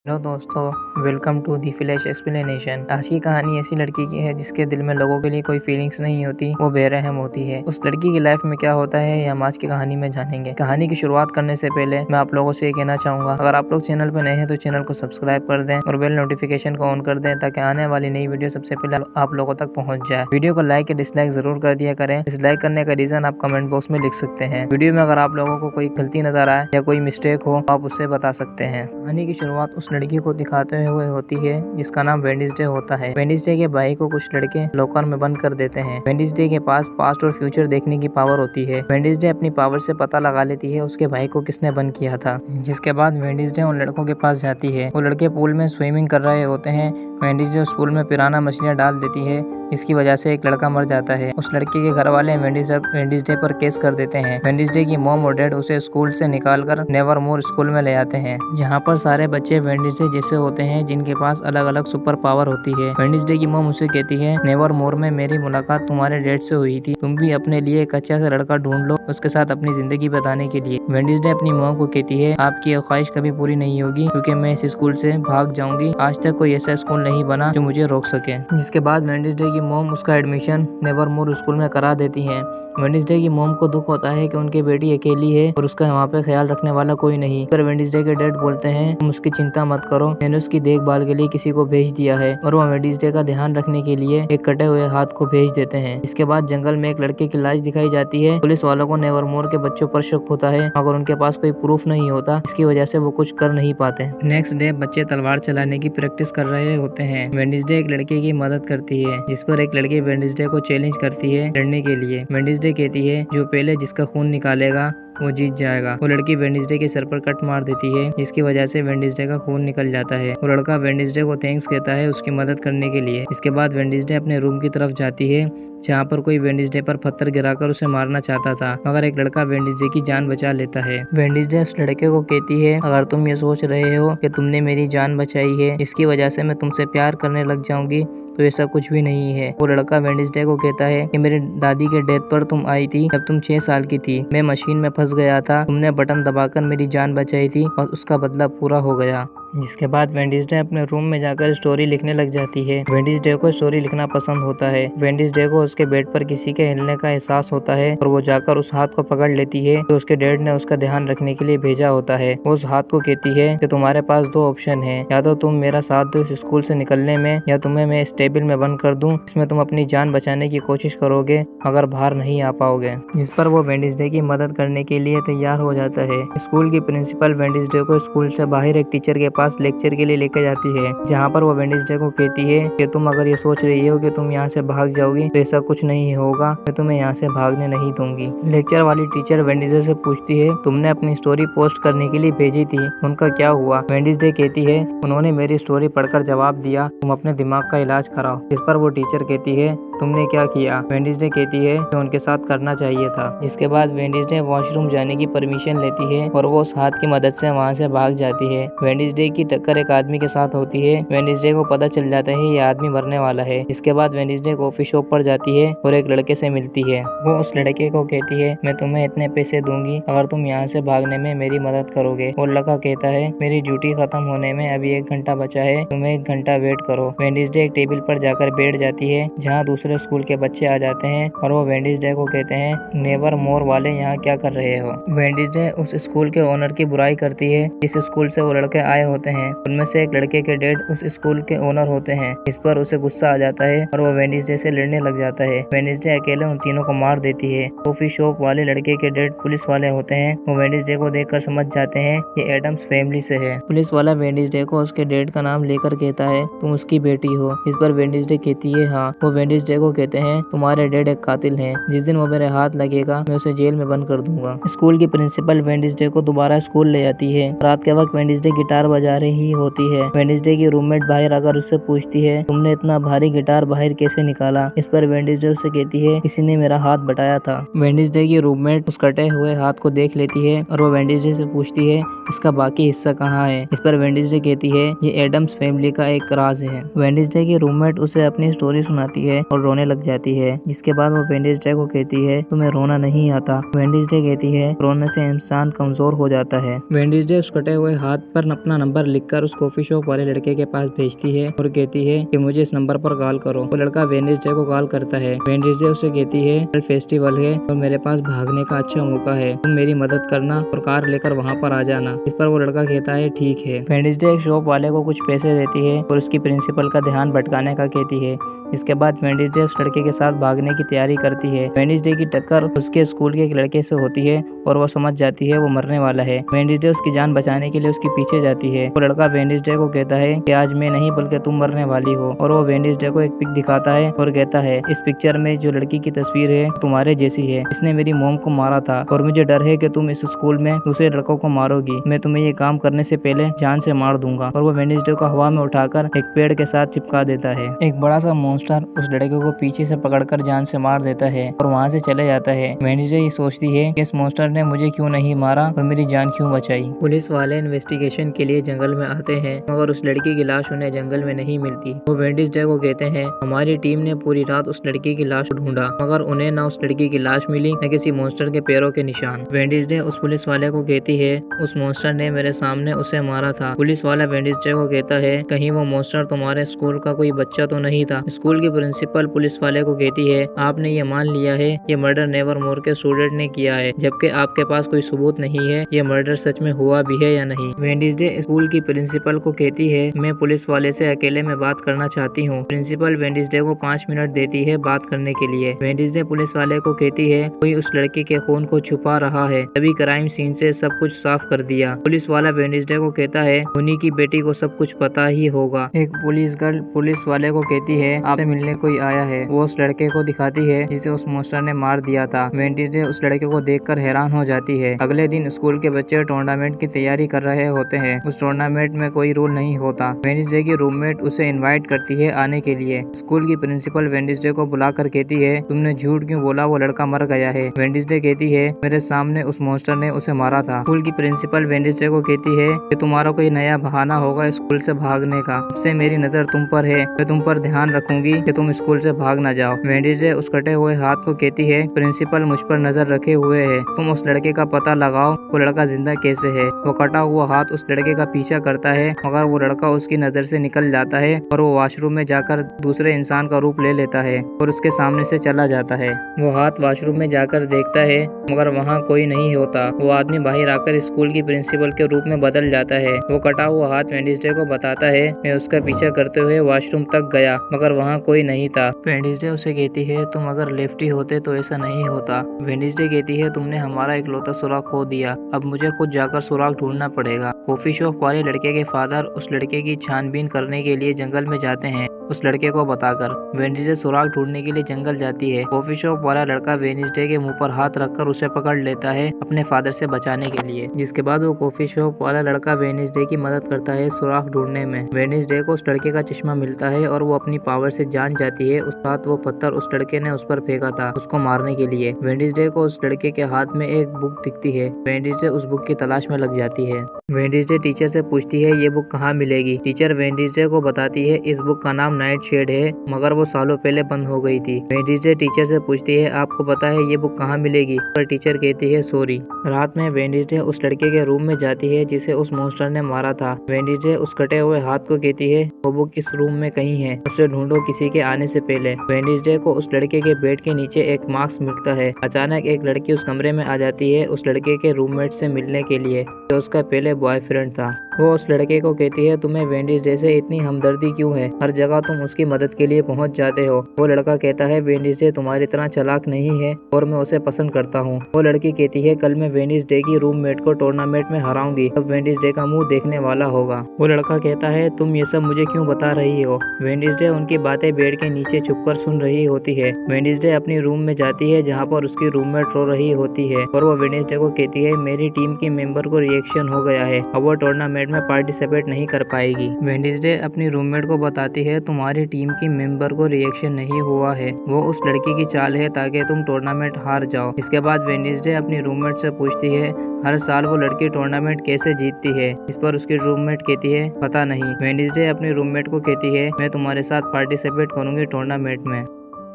Hello दोस्तों, welcome to the flash explanation. आज की कहानी ऐसी लड़की की है जिसके दिल में लोगों के लिए कोई फीलिंग्स नहीं होती, वो बेरहम होती है। उस लड़की की लाइफ में क्या होता है ये हम आज की कहानी में जानेंगे। कहानी की शुरुआत करने से पहले मैं आप लोगों से ये कहना चाहूंगा, अगर आप लोग चैनल पर नए हैं तो चैनल को सब्सक्राइब कर दें और बेल नोटिफिकेशन को ऑन कर दें ताकि आने वाली नई वीडियो सबसे पहले आप लोगों तक पहुँच जाए। वीडियो को लाइक या डिसलाइक जरूर कर दिया करें। डिसलाइक करने का रीजन आप कमेंट बॉक्स में लिख सकते हैं। वीडियो में अगर आप लोगों को कोई गलती नजर आए या कोई मिस्टेक हो आप उससे बता सकते हैं। कहानी की शुरुआत उस लड़की को दिखाते हुए होती है जिसका नाम वेडनेसडे होता है। वेडनेसडे के भाई को कुछ लड़के लॉकर में बंद कर देते हैं। वेडनेसडे के पास पास्ट और फ्यूचर देखने की पावर होती है। वेडनेसडे अपनी पावर से पता लगा लेती है उसके भाई को किसने बंद किया था। जिसके बाद वेडनेसडे उन लड़कों के पास जाती है। वो लड़के पूल में स्विमिंग कर रहे होते हैं। वेडनेसडे उस पूल में पिराना मछलियां डाल देती है जिसकी वजह से एक लड़का मर जाता है। उस लड़के के घर वाले वेडनेसडे पर केस कर देते हैं। वेडनेसडे की मॉम और डैड उसे स्कूल से निकालकर नेवरमोर स्कूल में ले आते हैं, जहाँ पर सारे बच्चे वेडनेसडे जैसे होते हैं जिनके पास अलग अलग सुपर पावर होती है। वेडनेसडे की मॉम उसे कहती है, नेवरमोर में मेरी मुलाकात तुम्हारे डैड से हुई थी, तुम भी अपने लिए एक अच्छा सा लड़का ढूंढ लो उसके साथ अपनी जिंदगी बताने के लिए। वेडनेसडे अपनी मॉम को कहती है, आपकी ये ख्वाहिश कभी पूरी नहीं होगी क्योंकि मैं इस स्कूल से भाग जाऊंगी। आज तक कोई ऐसा स्कूल नहीं बना जो मुझे रोक सके। जिसके बाद वेडनेसडे की मॉम उसका एडमिशन नेवरमोर स्कूल में करा देती है। वेडनेसडे की मॉम को दुख होता है कि उनकी बेटी अकेली है और उसका वहाँ पे ख्याल रखने वाला कोई नहीं। पर वेडनेसडे के डैड बोलते हैं, तुम उसकी चिंता मत करो, मैंने उसकी देखभाल के लिए किसी को भेज दिया है। और वो वेडनेसडे का ध्यान रखने के लिए एक कटे हुए हाथ को भेज देते हैं। इसके बाद जंगल में एक लड़के की लाश दिखाई जाती है। पुलिस वालों को नेवरमोर के बच्चों पर शक होता है मगर उनके पास कोई प्रूफ नहीं होता, इसकी वजह से वो कुछ कर नहीं पाते। नेक्स्ट डे बच्चे तलवार चलाने की प्रैक्टिस कर रहे होते हैं। वेडनेसडे एक लड़के की मदद करती है जिस पर एक लड़की वेडनेसडे को चैलेंज करती है लड़ने के लिए। वेडनेसडे कहती है, जो पहले जिसका खून निकालेगा वो जीत जाएगा। वो लड़की वेडनेसडे के सर पर कट मार देती है जिसकी वजह से वेडनेसडे का खून निकल जाता है। वो लड़का वेडनेसडे को थैंक्स कहता है उसकी मदद करने के लिए। इसके बाद वेडनेसडे अपने रूम की तरफ जाती है जहाँ पर कोई वेडनेसडे पर पत्थर गिराकर उसे मारना चाहता था मगर एक लड़का वेडनेसडे की जान बचा लेता है। वेडनेसडे उस लड़के को कहती है, अगर तुम ये सोच रहे हो कि तुमने मेरी जान बचाई है इसकी वजह से मैं तुमसे प्यार करने लग जाऊंगी तो ऐसा कुछ भी नहीं है। वो लड़का वेडनेसडे को कहता है कि मेरी दादी के डेथ पर तुम आई थी जब तुम 6 साल की थी, मैं मशीन में फंस गया था, तुमने बटन दबाकर मेरी जान बचाई थी और उसका बदला पूरा हो गया। जिसके बाद वेडनेसडे अपने रूम में जाकर स्टोरी लिखने लग जाती है। वेडनेसडे को स्टोरी लिखना पसंद होता है। वेडनेसडे को उसके बेड पर किसी के हिलने का एहसास होता है और वो जाकर उस हाथ को पकड़ लेती है जो उसके डैड ने उसका ध्यान रखने के लिए भेजा होता है। वो उस हाथ को कहती है कि तुम्हारे पास 2 ऑप्शन है, या तो तुम मेरा साथ दो इस स्कूल से निकलने में या तुम्हें मैं इस टेबल में बंद कर दूं, इसमें तुम अपनी जान बचाने की कोशिश करोगे मगर बाहर नहीं आ पाओगे। जिस पर वो वेडनेसडे की मदद करने के लिए तैयार हो जाता है। स्कूल की प्रिंसिपल वेडनेसडे को स्कूल से बाहर एक टीचर के पास लेक्चर के लिए लेकर जाती है जहाँ पर वो वेडनेसडे को कहती है कि तुम अगर ये सोच रही हो कि तुम यहाँ से भाग जाओगी तो ऐसा कुछ नहीं होगा, मैं तुम्हें यहाँ से भागने नहीं दूंगी। लेक्चर वाली टीचर वेडनेसडे से पूछती है, तुमने अपनी स्टोरी पोस्ट करने के लिए भेजी थी, उनका क्या हुआ? वेडनेसडे कहती है, उन्होंने मेरी स्टोरी पढ़कर जवाब दिया तुम अपने दिमाग का इलाज कराओ। इस पर वो टीचर कहती है, तुमने क्या किया? वेडनेसडे कहती है कि उनके साथ करना चाहिए था। जिसके बाद वेडनेसडे वॉशरूम जाने की परमिशन लेती है और वो उस हाथ की मदद से वहाँ से भाग जाती है। वेडनेसडे की टक्कर एक आदमी के साथ होती है। वेडनेसडे को पता चल जाता है ये आदमी मरने वाला है। इसके बाद वेडनेसडे कॉफी शॉप पर जाती है और एक लड़के से मिलती है। वो उस लड़के को कहती है, मैं तुम्हें इतने पैसे दूंगी अगर तुम यहाँ से भागने में मेरी मदद करोगे। वो लड़का कहता है, मेरी ड्यूटी खत्म होने में अभी 1 घंटा बचा है, तुम्हें 1 घंटा वेट करो। वेडनेसडे एक टेबल पर जाकर बैठ जाती है जहाँ दूसरे स्कूल के बच्चे आ जाते हैं और वो वेडनेसडे को कहते हैं, नेवरमोर वाले यहाँ क्या कर रहे हो? वेडनेसडे उस स्कूल के ओनर की बुराई करती है जिस स्कूल से वो लड़के आए होते हैं। उनमें से एक लड़के के डैड उस स्कूल के ओनर होते हैं। इस पर उसे गुस्सा आ जाता है और वो वेडनेसडे से लड़ने लग जाता है। वेडनेसडे अकेले उन तीनों को मार देती है। कॉफी शॉप वाले लड़के के डैड पुलिस वाले होते हैं। वो वेडनेसडे को देखकर समझ जाते हैं ये एडम्स फैमिली से है। पुलिस वाला वेडनेसडे को उसके डैड का नाम लेकर कहता है, तुम उसकी बेटी हो? इस पर वेडनेसडे कहती है, हाँ। वो वेडनेसडे को कहते हैं, तुम्हारे डैड एक कातिल हैं, जिस दिन वो मेरे हाथ लगेगा मैं उसे जेल में बंद कर दूंगा। स्कूल की प्रिंसिपल वेडनेसडे को दोबारा स्कूल ले जाती है। रात के वक्त वेडनेसडे गिटार बजा रही होती है। वेडनेसडे की रूममेट बाहर आकर उससे पूछती है, तुमने इतना भारी गिटार बाहर कैसे निकाला? इस पर वेडनेसडे उससे कहती है, किसी ने मेरा हाथ बटाया था। वेडनेसडे की रूममेट उस कटे हुए हाथ को देख लेती है और वो वेडनेसडे से पूछती है, इसका बाकी हिस्सा कहाँ है? इस पर वेडनेसडे कहती है, ये एडम्स फैमिली का एक राज है। वेडनेसडे की रूममेट उसे अपनी स्टोरी सुनाती है और रोने लग जाती है, जिसके बाद वो वेडनेसडे को कहती है तुम्हें रोना नहीं आता। वेडनेसडे कहती है रोने से इंसान कमजोर हो जाता है। वेडनेसडे उस कटे हुए हाथ पर अपना नंबर लिखकर उस कॉफी शॉप वाले लड़के के पास भेजती है और कहती है कि मुझे इस नंबर पर कॉल करो। वो लड़का वेडनेसडे को कॉल करता है। वेडनेसडे उसे कहती है कल फेस्टिवल है और मेरे पास भागने का अच्छा मौका है, तुम मेरी मदद करना और कार लेकर वहाँ पर आ जाना। इस पर वो लड़का कहता है ठीक है। वेडनेसडे एक शॉप वाले को कुछ पैसे देती है और उसकी प्रिंसिपल का ध्यान भटकाने का कहती है। इसके बाद वेडनेसडे उस लड़के के साथ भागने की तैयारी करती है। वेडनेसडे की टक्कर उसके स्कूल के एक लड़के से होती है और वो समझ जाती है वो मरने वाला है। वेडनेसडे उसकी जान बचाने के लिए उसके पीछे जाती है। वो लड़का वेडनेसडे को कहता है कि आज मैं नहीं बल्कि तुम मरने वाली हो, और वो वेडनेसडे को एक पिक दिखाता है और कहता है इस पिक्चर में जो लड़की की तस्वीर है तुम्हारे जैसी है, इसने मेरी मॉम को मारा था और मुझे डर है कि तुम इस स्कूल में दूसरे लड़कों को मारोगी। मैं तुम्हें ये काम करने से पहले जान से मार दूंगा। और वो वेडनेसडे को हवा में उठाकर एक पेड़ के साथ चिपका देता है। एक बड़ा सा मॉन्स्टर उस लड़के को पीछे से पकड़कर जान से मार देता है और वहाँ से चले जाता है। वेडनेसडे ये सोचती है कि इस मॉन्स्टर ने मुझे क्यों नहीं मारा और मेरी जान क्यों बचाई। पुलिस वाले इन्वेस्टिगेशन के लिए जंगल में आते हैं मगर उस लड़की की लाश उन्हें जंगल में नहीं मिलती। वो वेडनेसडे को कहते हैं हमारी टीम ने पूरी रात उस लड़की की लाश ढूंढा मगर उन्हें न उस लड़की की लाश मिली न किसी मॉन्स्टर के पैरों के निशान। वेडनेसडे उस पुलिस वाले को कहती है उस मॉन्स्टर ने मेरे सामने उसे मारा था। पुलिस वाला वेडनेसडे को कहता है कहीं वो मॉन्स्टर तुम्हारे स्कूल का कोई बच्चा तो नहीं था। स्कूल की प्रिंसिपल पुलिस वाले को कहती है आपने ये मान लिया है ये मर्डर नेवरमोर के स्टूडेंट ने किया है, जबकि आपके पास कोई सबूत नहीं है ये मर्डर सच में हुआ भी है या नहीं। वेडनेसडे स्कूल की प्रिंसिपल को कहती है मैं पुलिस वाले से अकेले में बात करना चाहती हूँ। प्रिंसिपल वेडनेसडे को 5 मिनट देती है बात करने के लिए। वेडनेसडे पुलिस वाले को कहती है कोई उस लड़के के खून को छुपा रहा है, तभी क्राइम सीन से सब कुछ साफ कर दिया। पुलिस वाला वेडनेसडे को कहता है उन्हीं की बेटी को सब कुछ पता ही होगा। एक पुलिस गर्ल पुलिस वाले को कहती है आपसे मिलने कोई आया है। वो उस लड़के को दिखाती है जिसे उस मॉन्स्टर ने मार दिया था। वेडनेसडे उस लड़के को देखकर हैरान हो जाती है। अगले दिन स्कूल के बच्चे टूर्नामेंट की तैयारी कर रहे होते हैं। उस टूर्नामेंट में कोई रूल नहीं होता। वेडनेसडे की रूममेट उसे इनवाइट करती है आने के लिए। स्कूल की प्रिंसिपल वेडनेसडे को बुलाकर कहती है तुमने झूठ क्यों बोला, वो लड़का मर गया है। वेडनेसडे कहती है मेरे सामने उस मॉन्स्टर ने उसे मारा था। स्कूल की प्रिंसिपल वेडनेसडे को कहती है कि तुम्हारा कोई नया बहाना होगा स्कूल से भागने का। अब से मेरी नजर तुम पर है, मैं तुम पर ध्यान रखूंगी कि तुम स्कूल से भाग न जाओ। वेडनेसडे उस कटे हुए हाथ को कहती है प्रिंसिपल मुझ पर नजर रखे हुए है, तुम उस लड़के का पता लगाओ वो लड़का जिंदा कैसे है। वो कटा हुआ हाथ उस लड़के का पीछा करता है मगर वो लड़का उसकी नजर से निकल जाता है और वो वॉशरूम में जाकर दूसरे इंसान का रूप ले लेता है और उसके सामने से चला जाता है। वो हाथ वॉशरूम में जाकर देखता है मगर वहाँ कोई नहीं होता। वो आदमी बाहर आकर स्कूल की प्रिंसिपल के रूप में बदल जाता है। वो कटा हुआ हाथ वेडनेसडे को बताता है मैं उसका पीछा करते हुए वॉशरूम तक गया मगर वहाँ कोई नहीं था। वेडनेसडे उसे कहती है तुम अगर लेफ्टी होते तो ऐसा नहीं होता। वेडनेसडे कहती है तुमने हमारा इकलौता सुराग खो दिया, अब मुझे खुद जाकर सुराग ढूंढना पड़ेगा। कॉफी शॉप वाले लड़के के फादर उस लड़के की छानबीन करने के लिए जंगल में जाते हैं उस लड़के को बताकर। वेडनेसडे सुराग ढूंढने के लिए जंगल जाती है। कॉफी शॉप वाला लड़का वेडनेसडे के मुंह पर हाथ रखकर उसे पकड़ लेता है अपने फादर से बचाने के लिए, जिसके बाद वो कॉफी शॉप वाला लड़का वेडनेसडे की मदद करता है सुराग ढूंढने में। वेडनेसडे को उस लड़के का चश्मा मिलता है और वो अपनी पावर से जान जाती है उस रात वो पत्थर उस लड़के ने उस पर फेंका था उसको मारने के लिए। वेडनेसडे को उस लड़के के हाथ में एक बुक दिखती है। वेडनेसडे उस बुक की तलाश में लग जाती है। वेडनेसडे टीचर से पूछती है ये बुक कहाँ मिलेगी। टीचर वेडनेसडे को बताती है इस बुक का नाम नाइट शेड है मगर वो सालों पहले बंद हो गई थी। वेडनेसडे टीचर से पूछती है आपको पता है ये बुक कहाँ मिलेगी, पर टीचर कहती है सॉरी। रात में वेडनेसडे उस लड़के के रूम में जाती है जिसे उस मॉन्स्टर ने मारा था। वेडनेसडे उस कटे हुए हाथ को कहती है वो बुक इस रूम में कहीं है, उसे ढूंढो किसी के आने से पहले। वेडनेसडे को उस लड़के के बेड के नीचे एक मास्क मिलता है। अचानक एक लड़की उस कमरे में आ जाती है उस लड़के के रूममेट से मिलने के लिए जो उसका पहले बॉयफ्रेंड था। वो उस लड़के को कहती है तुम्हें वेडनेसडे से इतनी हमदर्दी क्यों है, हर जगह तुम उसकी मदद के लिए पहुंच जाते हो। वो लड़का कहता है वेडनेसडे तुम्हारी तरह चालाक नहीं है और मैं उसे पसंद करता हूँ। वो लड़की कहती है कल मैं वेडनेसडे की रूममेट को टूर्नामेंट में हराऊंगी, अब वेडनेसडे का मुंह देखने वाला होगा। वो लड़का कहता है तुम ये सब मुझे क्यों बता रही हो। वेडनेसडे उनकी बातें बेड के नीचे छुपकर सुन रही होती है। वेडनेसडे अपनी रूम में जाती है जहाँ पर उसकी रूममेट रो रही होती है और वो वेडनेसडे को कहती है मेरी टीम की मेंबर को रिएक्शन हो गया है, अब वो टूर्नामेंट में पार्टिसिपेट नहीं कर पाएगी। वेडनेसडे अपनी रूममेट को बताती है तुम्हारी टीम की मेंबर को रिएक्शन नहीं हुआ है, वो उस लड़की की चाल है ताकि तुम टूर्नामेंट हार जाओ। इसके बाद वेडनेसडे अपनी रूममेट से पूछती है हर साल वो लड़की टूर्नामेंट कैसे जीतती है। इस पर उसकी रूममेट कहती है पता नहीं। वेडनेसडे अपनी रूममेट को कहती है मैं तुम्हारे साथ पार्टिसिपेट करूंगी टूर्नामेंट में।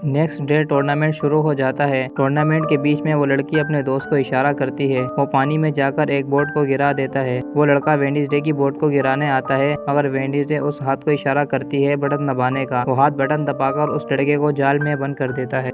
नेक्स्ट डे टूर्नामेंट शुरू हो जाता है। टूर्नामेंट के बीच में वो लड़की अपने दोस्त को इशारा करती है। वो पानी में जाकर एक बोट को गिरा देता है। वो लड़का वेडनेसडे की बोट को गिराने आता है, मगर वेडनेसडे उस हाथ को इशारा करती है बटन दबाने का। वो हाथ बटन दबाकर उस लड़के को जाल में बंद कर देता है।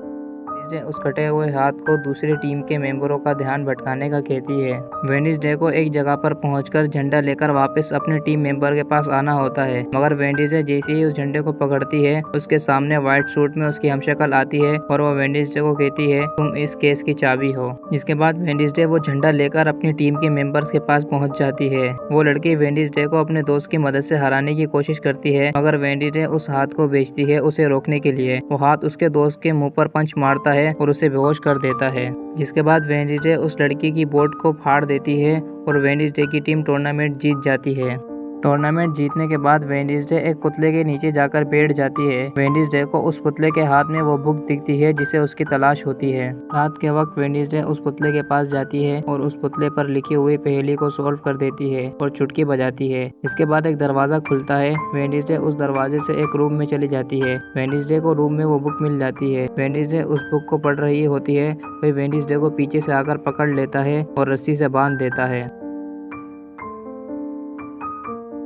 वेडनेसडे उस कटे हुए हाथ को दूसरी टीम के मेंबरों का ध्यान भटकाने का कहती है। वेडनेसडे को एक जगह पर पहुंचकर झंडा लेकर वापस अपने टीम मेंबर के पास आना होता है, मगर वेडनेसडे जैसे ही उस झंडे को पकड़ती है, उसके सामने व्हाइट सूट में उसकी हमशक्ल आती है और वो वेडनेसडे को कहती है तुम इस केस की चाबी हो। जिसके बाद वेडनेसडे वो झंडा लेकर अपनी टीम के मेंबर्स के पास पहुंच जाती है। वो लड़की वेडनेसडे को अपने दोस्त की मदद से हराने की कोशिश करती है, मगर वेडनेसडे उस हाथ को भेजती है उसे रोकने के लिए। वो हाथ उसके दोस्त के मुंह पर पंच मारता है और उसे बेहोश कर देता है। जिसके बाद वेडनेसडे उस लड़की की बोट को फाड़ देती है और वेडनेसडे की टीम टूर्नामेंट जीत जाती है। टूर्नामेंट जीतने के बाद वेडनेसडे एक पुतले के नीचे जाकर बैठ जाती है। वेडनेसडे को उस पुतले के हाथ में वो बुक दिखती है जिसे उसकी तलाश होती है। रात के वक्त वेडनेसडे उस पुतले के पास जाती है और उस पुतले पर लिखी हुई पहेली को सॉल्व कर देती है और चुटकी बजाती है। इसके बाद एक दरवाजा खुलता है। वेडनेसडे उस दरवाजे से एक रूम में चली जाती है। वेडनेसडे को रूम में वो बुक मिल जाती है। वेडनेसडे उस बुक को पढ़ रही होती है। वह वेडनेसडे को पीछे से आकर पकड़ लेता है और रस्सी से बांध देता है।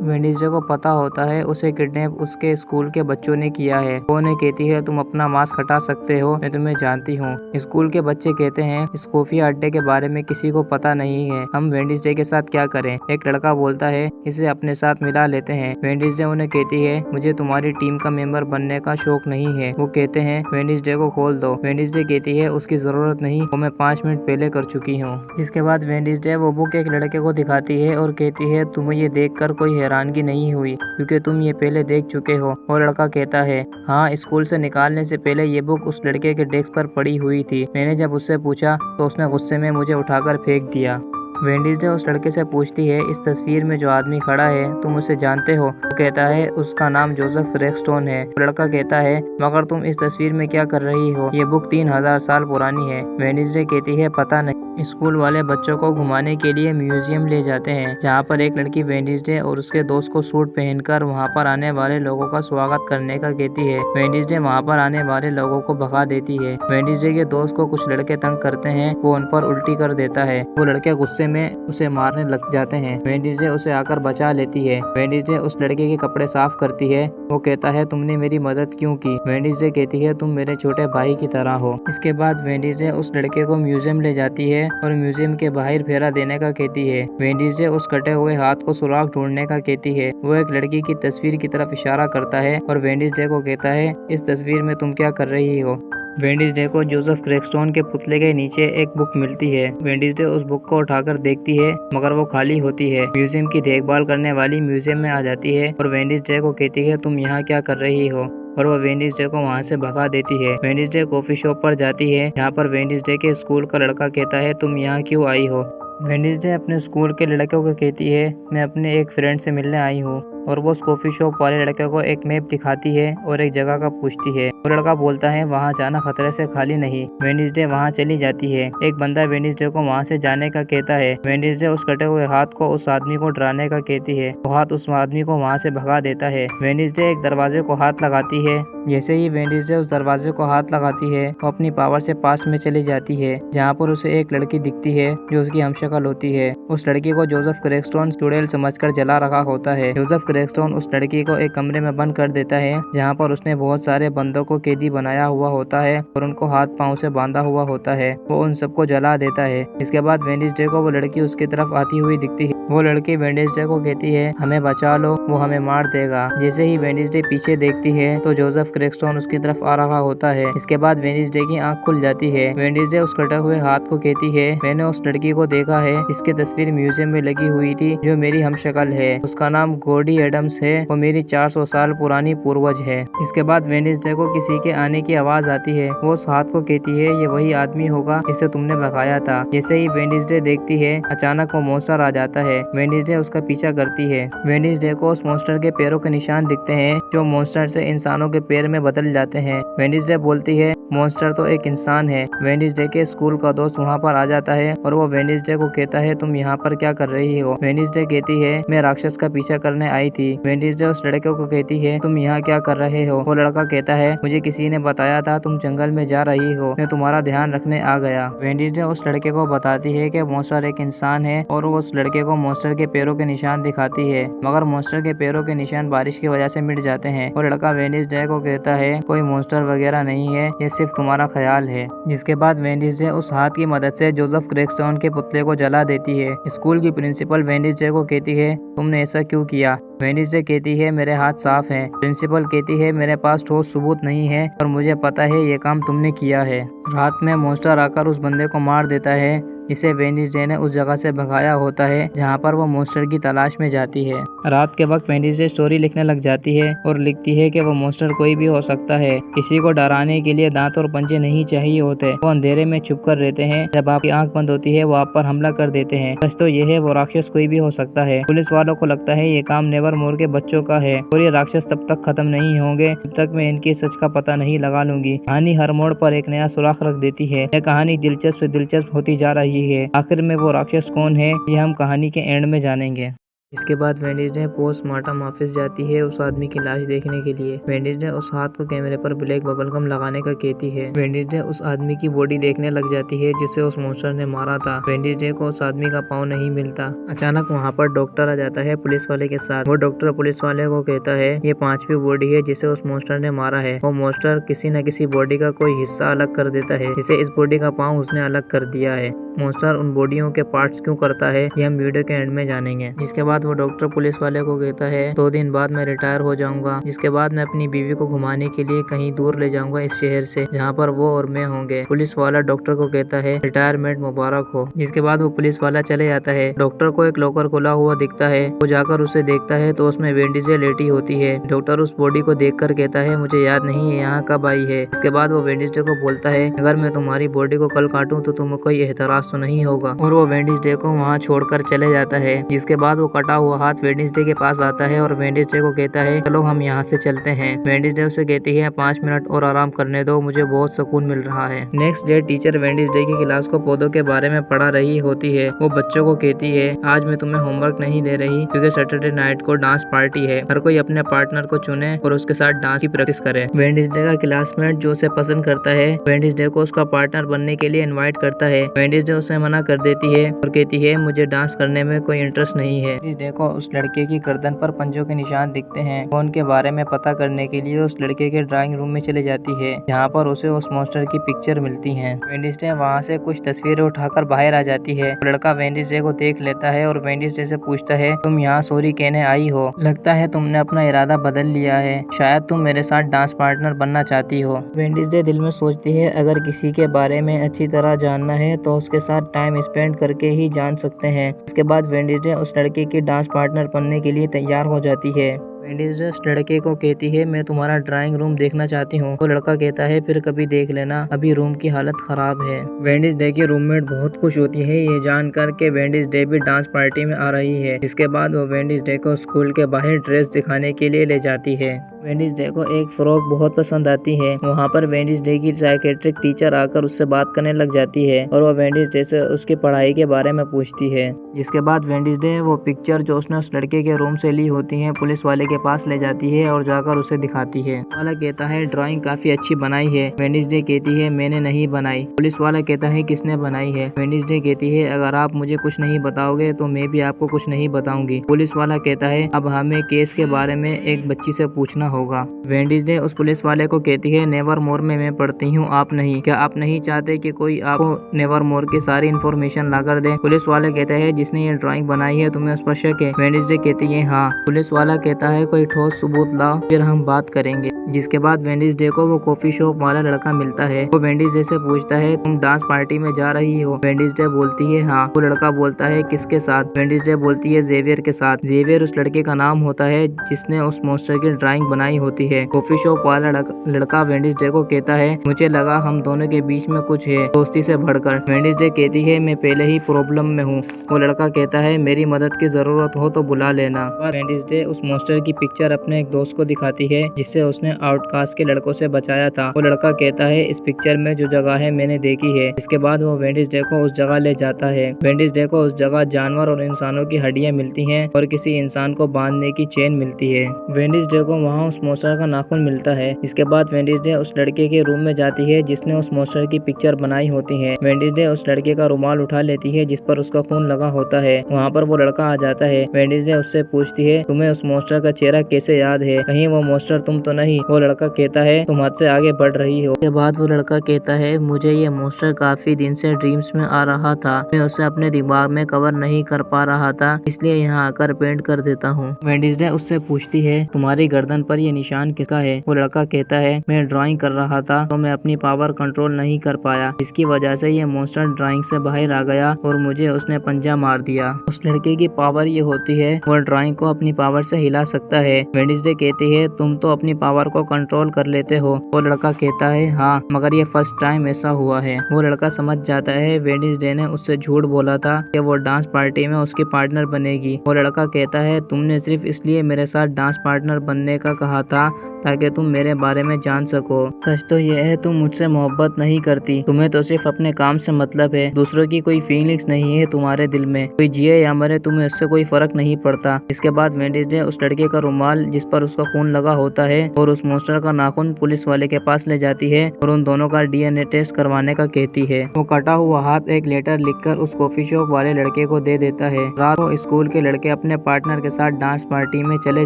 वेडनेसडे को पता होता है उसे किडनैप उसके स्कूल के बच्चों ने किया है। वो उन्हें कहती है तुम अपना मास्क हटा सकते हो, मैं तुम्हें जानती हूँ। स्कूल के बच्चे कहते हैं इस खुफिया अड्डे के बारे में किसी को पता नहीं है, हम वेडनेसडे के साथ क्या करें। एक लड़का बोलता है इसे अपने साथ मिला लेते हैं। वेडनेसडे उन्हें कहती है मुझे तुम्हारी टीम का मेंबर बनने का शौक नहीं है। वो कहते हैं वेडनेसडे को खोल दो। वेडनेसडे कहती है उसकी जरूरत नहीं, वो मैं 5 मिनट पहले कर चुकी हूँ। जिसके बाद वेडनेसडे वो बुक एक लड़के को दिखाती है और कहती है तुम्हें ये देखकर कोई हैरानगी नहीं हुई क्योंकि तुम ये पहले देख चुके हो। और लड़का कहता है हाँ, स्कूल से निकालने से पहले ये बुक उस लड़के के डेस्क पर पड़ी हुई थी। मैंने जब उससे पूछा तो उसने गुस्से में मुझे उठाकर फेंक दिया। वेडनेसडे उस लड़के से पूछती है इस तस्वीर में जो आदमी खड़ा है तुम उसे जानते हो। वो कहता है उसका नाम जोसेफ ग्रेगस्टोन है। लड़का कहता है मगर तुम इस तस्वीर में क्या कर रही हो, ये बुक 3000 साल पुरानी है। वेडनेसडे कहती है पता नहीं। स्कूल वाले बच्चों को घुमाने के लिए म्यूजियम ले जाते हैं, जहाँ पर एक लड़की वेडनेसडे और उसके दोस्त को सूट पहनकर वहाँ पर आने वाले लोगों का स्वागत करने का कहती है। वेडनेसडे वहाँ पर आने वाले लोगों को भगा देती है। वेडनेसडे के दोस्त को कुछ लड़के तंग करते हैं, वो उन पर उल्टी कर देता है। वो लड़के गुस्से में उसे मारने लग जाते हैं। वेडनेसडे उसे आकर बचा लेती है। वेडनेसडे उस लड़के के कपड़े साफ करती है। वो कहता है तुमने मेरी मदद क्यों की। वेडनेसडे कहती है तुम मेरे छोटे भाई की तरह हो। इसके बाद वेडनेसडे उस लड़के को म्यूजियम ले जाती है और म्यूजियम के बाहर फेरा देने का कहती है। वेडनेसडे उस कटे हुए हाथ को सुराग ढूंढने का कहती है। वो एक लड़की की तस्वीर की तरफ इशारा करता है और वेडनेसडे को कहता है इस तस्वीर में तुम क्या कर रही हो। वेडनेसडे को जोसेफ ग्रेगस्टोन के पुतले के नीचे एक बुक मिलती है। वेडनेसडे उस बुक को उठाकर देखती है, मगर वो खाली होती है। म्यूजियम की देखभाल करने वाली म्यूजियम में आ जाती है और वेडनेसडे को कहती है तुम यहाँ क्या कर रही हो, और वो वेडनेसडे को वहाँ से भगा देती है। वेडनेसडे कॉफी शॉप पर जाती है, जहाँ पर वेडनेसडे के स्कूल का लड़का कहता है तुम यहाँ क्यों आई हो। वेडनेसडे अपने स्कूल के लड़कों को कहती है मैं अपने एक फ्रेंड से मिलने आई हूँ, और वो उस कॉफी शॉप वाले लड़के को एक मैप दिखाती है और एक जगह का पूछती है। वो लड़का बोलता है वहाँ जाना खतरे से खाली नहीं। वेडनेसडे वहाँ चली जाती है। एक बंदा वेडनेसडे को वहाँ से जाने का कहता है। वेडनेसडे उस कटे हुए हाथ को उस आदमी को डराने का कहती है। वो हाथ उस आदमी को वहाँ से भगा देता है। वेडनेसडे एक दरवाजे को हाथ लगाती है। जैसे ही वेडनेसडे उस दरवाजे को हाथ लगाती है, वो अपनी पावर से पास में चली जाती है, जहाँ पर उसे एक लड़की दिखती है जो उसकी हमशक्ल होती है। उस लड़की को जोसेफ ग्रेगस्टोन चुड़ैल समझकर जला रखा होता है। जोसेफ ग्रेगस्टोन उस लड़की को एक कमरे में बंद कर देता है, जहाँ पर उसने बहुत सारे बंदों को कैदी बनाया हुआ होता है और उनको हाथ पांव से बांधा हुआ होता है। वो उन सबको जला देता है। इसके बाद वेडनेसडे को वो लड़की उसकी तरफ आती हुई दिखती है। वो लड़की वेडनेसडे को कहती है हमें बचा लो, वो हमें मार देगा। जैसे ही वेडनेसडे पीछे देखती है तो जोसेफ ग्रेगस्टोन उसकी तरफ आ रहा होता है। इसके बाद वेडनेसडे की आंख खुल जाती है। वेडनेसडे उस कटे हुए हाथ को कहती है मैंने उस लड़की को देखा है, इसकी तस्वीर म्यूजियम में लगी हुई थी, जो मेरी हमशक्ल है। उसका नाम गोडी एडम्स है, वो मेरी 400 साल पुरानी पूर्वज है। इसके बाद वेडनेसडे को किसी के आने की आवाज आती है। वो उस हाथ को कहती है ये वही आदमी होगा जिसे तुमने भगाया था। जैसे ही वेडनेसडे देखती है, अचानक वो मॉन्स्टर आ जाता है। है। वेडनेसडे उसका पीछा करती है। वेडनेसडे को उस मॉन्स्टर के पैरों के निशान दिखते हैं जो मॉन्स्टर से इंसानों के पैर में बदल जाते हैं। वेडनेसडे बोलती है मॉन्स्टर तो एक इंसान है। वेडनेसडे के स्कूल का दोस्त वहाँ पर आ जाता है और वो वेडनेसडे को कहता है तुम यहाँ पर क्या कर रही हो। वेडनेसडे कहती है मैं राक्षस का पीछा करने आई थी। वेडनेसडे उस लड़के को कहती है तुम यहाँ क्या कर रहे हो। वो लड़का कहता है मुझे किसी ने बताया था तुम जंगल में जा रही हो, मैं तुम्हारा ध्यान रखने आ गया। वेडनेसडे उस लड़के को बताती है कि मॉन्स्टर एक इंसान है और वो उस लड़के को मॉन्स्टर के पैरों के निशान दिखाती है, मगर मॉन्स्टर के पैरों के निशान बारिश की वजह से मिट जाते हैं। और लड़का वेडनेसडे को कहता है कोई मॉन्स्टर वगैरह नहीं है, ये सिर्फ तुम्हारा ख्याल है। जिसके बाद वेडनेसडे उस हाथ की मदद से जोसेफ क्रेगस्टोन के पुतले को जला देती है। स्कूल की प्रिंसिपल वेडनेसडे को कहती है तुमने ऐसा क्यों किया। वेडनेसडे कहती है मेरे हाथ साफ हैं। प्रिंसिपल कहती है मेरे पास ठोस सबूत नहीं है और मुझे पता है ये काम तुमने किया है। रात में मॉन्स्टर आकर उस बंदे को मार देता है जिसे वेडनेसडे ने उस जगह से भगाया होता है जहाँ पर वो मॉन्स्टर की तलाश में जाती है। रात के वक्त वेडनेसडे स्टोरी लिखने लग जाती है और लिखती है कि वो मॉन्स्टर कोई भी हो सकता है। किसी को डराने के लिए दांत और पंजे नहीं चाहिए होते। वो अंधेरे में छुप कर रहते हैं, जब आपकी आंख बंद होती है वो आप पर हमला कर देते हैं। सच तो ये है वो राक्षस कोई भी हो सकता है। पुलिस वालों को लगता है ये काम नेवरमोर के बच्चों का है और ये राक्षस तब तक खत्म नहीं होंगे जब तक मैं इनकी सच का पता नहीं लगा लूंगी। कहानी हर मोड़ पर एक नया सुराख रख देती है। यह कहानी दिलचस्प होती जा रही है। आखिर में वो राक्षस कौन है ये हम कहानी के एंड में जानेंगे। इसके बाद वेडनेसडे पोस्टमार्टम ऑफिस जाती है उस आदमी की लाश देखने के लिए। वेडनेसडे उस हाथ को कैमरे पर ब्लैक बबलगम लगाने का कहती है। वेडनेसडे उस आदमी की बॉडी देखने लग जाती है जिसे उस मॉन्स्टर ने मारा था। वेडनेसडे को उस आदमी का पाँव नहीं मिलता। अचानक वहाँ पर डॉक्टर आ जाता है पुलिस वाले के साथ। वो डॉक्टर पुलिस वाले को कहता है ये 5वीं बॉडी है जिसे उस मॉन्स्टर ने मारा है। वो मॉन्स्टर किसी न किसी बॉडी का कोई हिस्सा अलग कर देता है, जिसे इस बॉडी का पाँव उसने अलग कर दिया है। मॉन्स्टर उन बॉडियों के पार्ट्स क्यों करता है ये हम वीडियो के एंड में जानेंगे। जिसके बाद वो डॉक्टर पुलिस वाले को कहता है 2 दिन बाद मैं रिटायर हो जाऊंगा, जिसके बाद मैं अपनी बीवी को घुमाने के लिए कहीं दूर ले जाऊंगा इस शहर से, जहाँ पर वो और मैं होंगे। पुलिस वाला डॉक्टर को कहता है रिटायरमेंट मुबारक हो। जिसके बाद वो पुलिस वाला चले जाता है। डॉक्टर को एक लॉकर खुला हुआ दिखता है। वो जाकर उसे देखता है तो उसमें वेडनेसडे लेटी होती है। डॉक्टर उस बॉडी को देखकर कहता है मुझे याद नहीं है यहाँ कब आई है। इसके बाद वो वेडनेसडे को बोलता है अगर मैं तुम्हारी बॉडी को कल काटूं तो तुम्हें कोई एतराज तो नहीं होगा, और वो वेडनेसडे को वहाँ छोड़कर चले जाता है। जिसके बाद वो कटा हुआ हाथ वेडनेसडे के पास आता है और वेडनेसडे को कहता है चलो हम यहाँ से चलते हैं। वेडनेसडे उसे कहती है 5 मिनट और आराम करने दो, मुझे बहुत सुकून मिल रहा है। नेक्स्ट डे टीचर वेडनेसडे की क्लास को पौधों के बारे में पढ़ा रही होती है। वो बच्चों को कहती है आज मैं तुम्हें होमवर्क नहीं दे रही क्योंकि सैटरडे नाइट को डांस पार्टी है। हर कोई अपने पार्टनर को चुने और उसके साथ डांस की प्रैक्टिस करे। वेडनेसडे का क्लासमेट जो उसे पसंद करता है वेडनेसडे को उसका पार्टनर बनने के लिए इनवाइट करता है। वेडनेसडे उसे मना कर देती है और कहती है मुझे डांस करने में कोई इंटरेस्ट नहीं है। वेडनेसडे को उस लड़के की गर्दन पर पंजों के निशान दिखते हैं। वो उनके बारे में पता करने के लिए उस लड़के के ड्राइंग रूम में चली जाती है जहाँ पर उसे उस मॉन्स्टर की पिक्चर मिलती है। वेडनेसडे वहाँ से कुछ तस्वीरें उठाकर बाहर आ जाती है। लड़का वेडनेसडे को देख लेता है और वेडनेसडे से पूछता है तुम यहाँ सॉरी कहने आई हो, लगता है तुमने अपना इरादा बदल लिया है, शायद तुम मेरे साथ डांस पार्टनर बनना चाहती हो। वेडनेसडे दिल में सोचती है अगर किसी के बारे में अच्छी तरह जानना है तो उसके साथ टाइम स्पेंड करके ही जान सकते हैं। इसके बाद वेडनेसडे उस लड़के की डांस पार्टनर बनने के लिए तैयार हो जाती है। वेडनेसडे उस लड़के को कहती है मैं तुम्हारा ड्राइंग रूम देखना चाहती हूँ। वो लड़का कहता है फिर कभी देख लेना, अभी रूम की हालत खराब है। वेडनेसडे की रूममेट बहुत खुश होती है ये जानकर के वेडनेसडे भी डांस पार्टी में आ रही है। इसके बाद वो वेडनेसडे को स्कूल के बाहर ड्रेस दिखाने के लिए ले जाती है। वेडनेसडे को एक फ्रॉक बहुत पसंद आती है। वहाँ पर वेडनेसडे की साइकेट्रिक टीचर आकर उससे बात करने लग जाती है और वो वेडनेसडे से उसकी पढ़ाई के बारे में पूछती है। जिसके बाद वेडनेसडे वो पिक्चर जो उसने उस लड़के के रूम से ली होती है पुलिस वाले के पास ले जाती है और जाकर उसे दिखाती है। वाला कहता है ड्राइंग काफी अच्छी बनाई है। वेडनेसडे कहती है मैंने नहीं बनाई। पुलिस वाला कहता है किसने बनाई है। वेडनेसडे कहती है अगर आप मुझे कुछ नहीं बताओगे तो मैं भी आपको कुछ नहीं बताऊंगी। पुलिस वाला कहता है अब हमें केस के बारे में एक बच्ची से पूछना होगा। वेडनेसडे उस पुलिस वाले को कहती है नेवरमोर में मैं पढ़ती हूँ, आप नहीं, क्या आप नहीं चाहते कि कोई आपको नेवरमोर की सारी इन्फॉर्मेशन ला कर दे। पुलिस वाले कहते हैं जिसने ये ड्राइंग बनाई है तुम्हें उस पर शक है। वेडनेसडे कहती है हाँ। पुलिस वाला कहता है कोई ठोस सबूत लाओ फिर हम बात करेंगे। जिसके बाद वेडनेसडे को वो कॉफी शॉप वाला लड़का मिलता है। वो वेडनेसडे से पूछता है तुम डांस पार्टी में जा रही हो? वेडनेसडे बोलती है हाँ। वो लड़का बोलता है किसके साथ? वेडनेसडे बोलती है जेवियर के साथ। जेवियर उस लड़के का नाम होता है जिसने उस मॉन्स्टर की ड्राइंग बनाई होती है। कॉफी शॉप वाला लड़का वेडनेसडे को कहता है मुझे लगा हम दोनों के बीच में कुछ है, दोस्ती से बढ़कर। वेडनेसडे कहती है मैं पहले ही प्रॉब्लम में हूँ। वो लड़का कहता है मेरी मदद की जरूरत हो तो बुला लेना। वेडनेसडे उस मॉन्स्टर की पिक्चर अपने एक दोस्त को दिखाती है जिससे उसने आउटकास्ट के लड़कों से बचाया था। वो लड़का कहता है इस पिक्चर में जो जगह है मैंने देखी है। इसके बाद वो वेडनेसडे को उस जगह ले जाता है। वेडनेसडे को उस जगह जानवर और इंसानों की हड्डियां मिलती हैं और किसी इंसान को बांधने की चेन मिलती है। वेडनेसडे को वहाँ उस मॉन्स्टर का नाखून मिलता है। इसके बाद वेडनेसडे उस लड़के के रूम में जाती है जिसने उस मॉन्स्टर की पिक्चर बनाई होती है। वेडनेसडे उस लड़के का रुमाल उठा लेती है जिस पर उसका खून लगा होता है। वहाँ पर वो लड़का आ जाता है। वेडनेसडे उससे पूछती है तुम्हें उस मॉन्स्टर का चेहरा कैसे याद है? कहीं वो मॉन्स्टर तुम तो नहीं? वो लड़का कहता है तुम हद से आगे बढ़ रही हो। उसके बाद वो लड़का कहता है मुझे ये मॉन्स्टर काफी दिन से ड्रीम्स में आ रहा था, मैं उसे अपने दिमाग में कवर नहीं कर पा रहा था, इसलिए यहाँ आकर पेंट कर देता हूँ। वेडनेसडे उससे पूछती है तुम्हारी गर्दन पर ये निशान किसका है? वो लड़का कहता है मैं ड्राइंग कर रहा था तो मैं अपनी पावर कंट्रोल नहीं कर पाया, इसकी वजह से ये मॉन्स्टर ड्राइंग से बाहर आ गया और मुझे उसने पंजा मार दिया। उस लड़के की पावर ये होती है वो ड्राइंग को अपनी पावर से हिला सकता है। वेडनेसडे कहती है तुम तो अपनी पावर को कंट्रोल कर लेते हो। वो लड़का कहता है हाँ, मगर ये फर्स्ट टाइम ऐसा हुआ है। वो लड़का समझ जाता है वेडनेसडे ने उससे झूठ बोला था कि वो डांस पार्टी में उसकी पार्टनर बनेगी। वो लड़का कहता है तुमने सिर्फ इसलिए मेरे साथ डांस पार्टनर बनने का कहा था ताकि तुम मेरे बारे में जान सको। सच तो यह है तुम मुझसे मोहब्बत नहीं करती, तुम्हें तो सिर्फ अपने काम से मतलब है, दूसरों की कोई फीलिंग्स नहीं है तुम्हारे दिल में, कोई जिए या मरे तुम्हें उससे कोई फर्क नहीं पड़ता। इसके बाद वेडनेसडे उस लड़के का रुमाल जिस पर उसका खून लगा होता है और उस मॉन्स्टर का नाखून पुलिस वाले के पास ले जाती है और उन दोनों का डीएनए टेस्ट करवाने का कहती है। वो कटा हुआ हाथ एक लेटर लिखकर उस कॉफी शॉप वाले लड़के को दे देता है। रात को स्कूल के लड़के अपने पार्टनर के साथ डांस पार्टी में चले